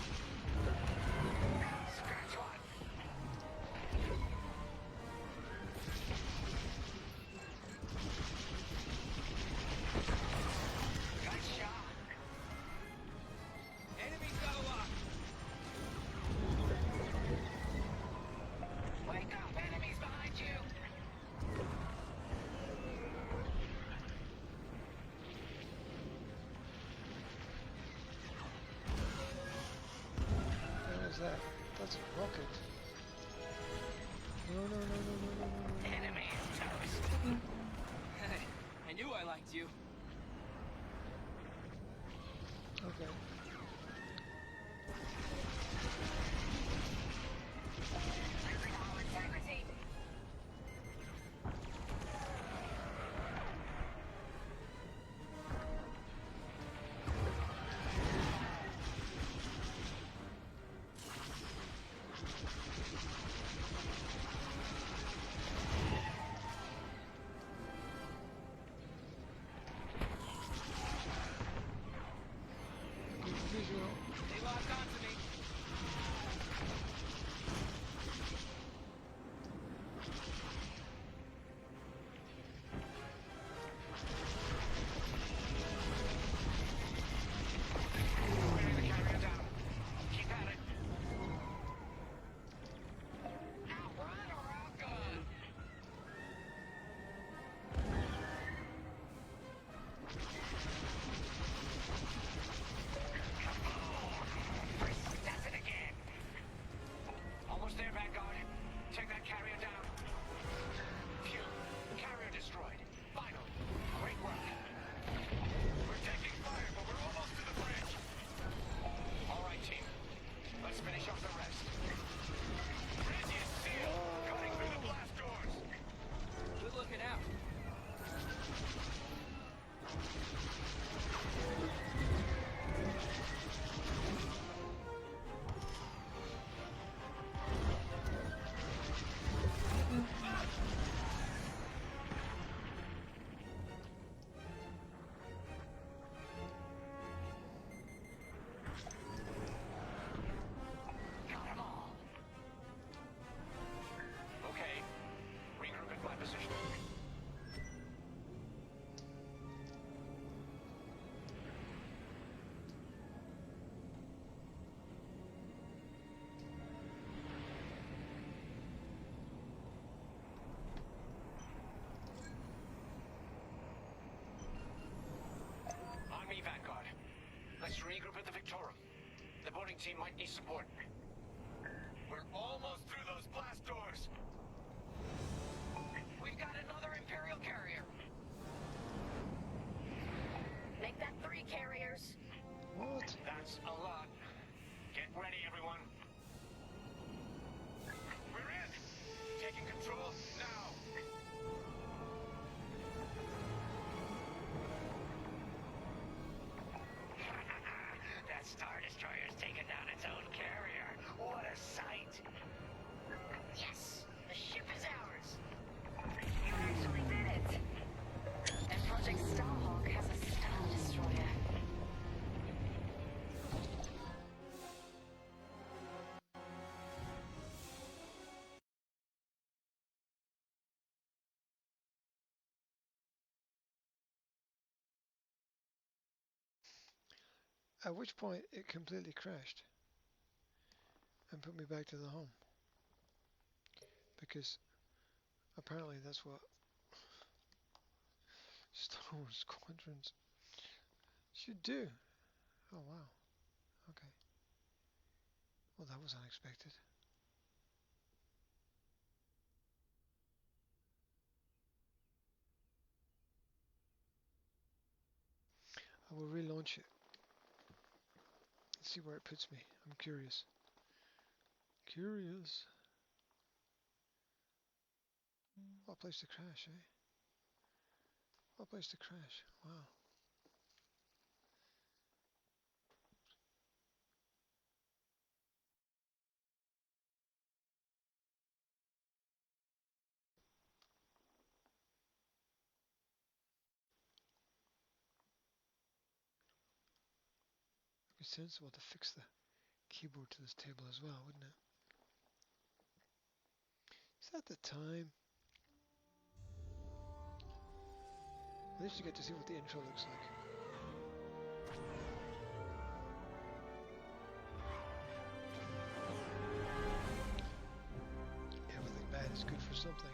Scratch one. Good shot.
Enemies got a lock.
Wake up, enemies behind you.
What is that? That's a rocket. No, no, no, no, no, no, no, no.
Enemy is toast.
Hey, I knew I liked you.
Okay.
All integrity.
Good visual.
They locked onto me.
Wearing the carrier down. Keep at it. Outrun or outgun. Does it again. Almost there, Vanguard. Take that carrier down. Phew. Carrier destroyed. Final. Great work. We're taking fire, but we're almost to the bridge. All right, team. Let's finish off the rest. Bridge is sealed. Cutting through the blast doors.
Good looking out.
Got 'em all. Okay. Regroup at my position. On me, Vanguard. Let's regroup at the Victorum. The boarding team might need support. We're almost through those blast doors. We've got another Imperial carrier.
Make that 3 carriers.
What?
That's a lot. Get ready, everyone. We're in. Taking control now. That Star Destroyer
At which point it completely crashed and put me back to the home. Because apparently that's what Star Wars Squadrons should do. Oh wow. Okay. Well, that was unexpected. I will relaunch it. Let's see where it puts me. I'm curious. Curious. What place to crash, eh? What place to crash? Wow. It'd be sensible to fix the keyboard to this table as well, wouldn't it? Is that the time? At least you get to see what the intro looks like. Everything bad is good for something.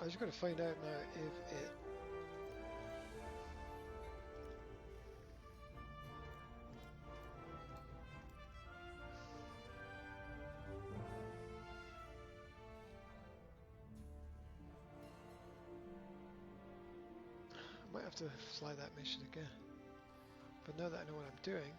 I just gotta find out now if it I might have to fly that mission again. But now that I know what I'm doing,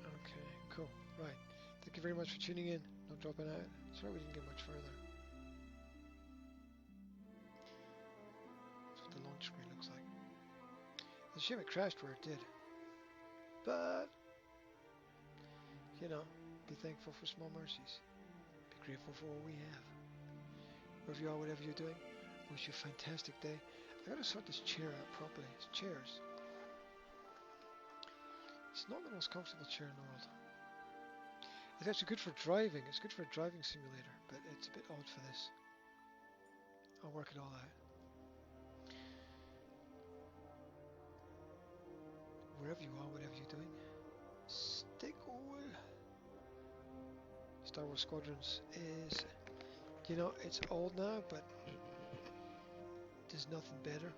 okay, cool, right. Thank you very much for tuning in. No dropping out. Sorry we didn't get much further. That's what the launch screen looks like. It's a shame it crashed where it did. But, you know, be thankful for small mercies. Be grateful for what we have. Wherever you are, whatever you're doing, I wish you a fantastic day. I gotta sort this chair out properly. It's chairs. It's not the most comfortable chair in the world. It's actually good for driving. It's good for a driving simulator, but it's a bit odd for this. I'll work it all out. Wherever you are, whatever you're doing, stay cool. Star Wars Squadrons is, you know, it's old now, but there's nothing better.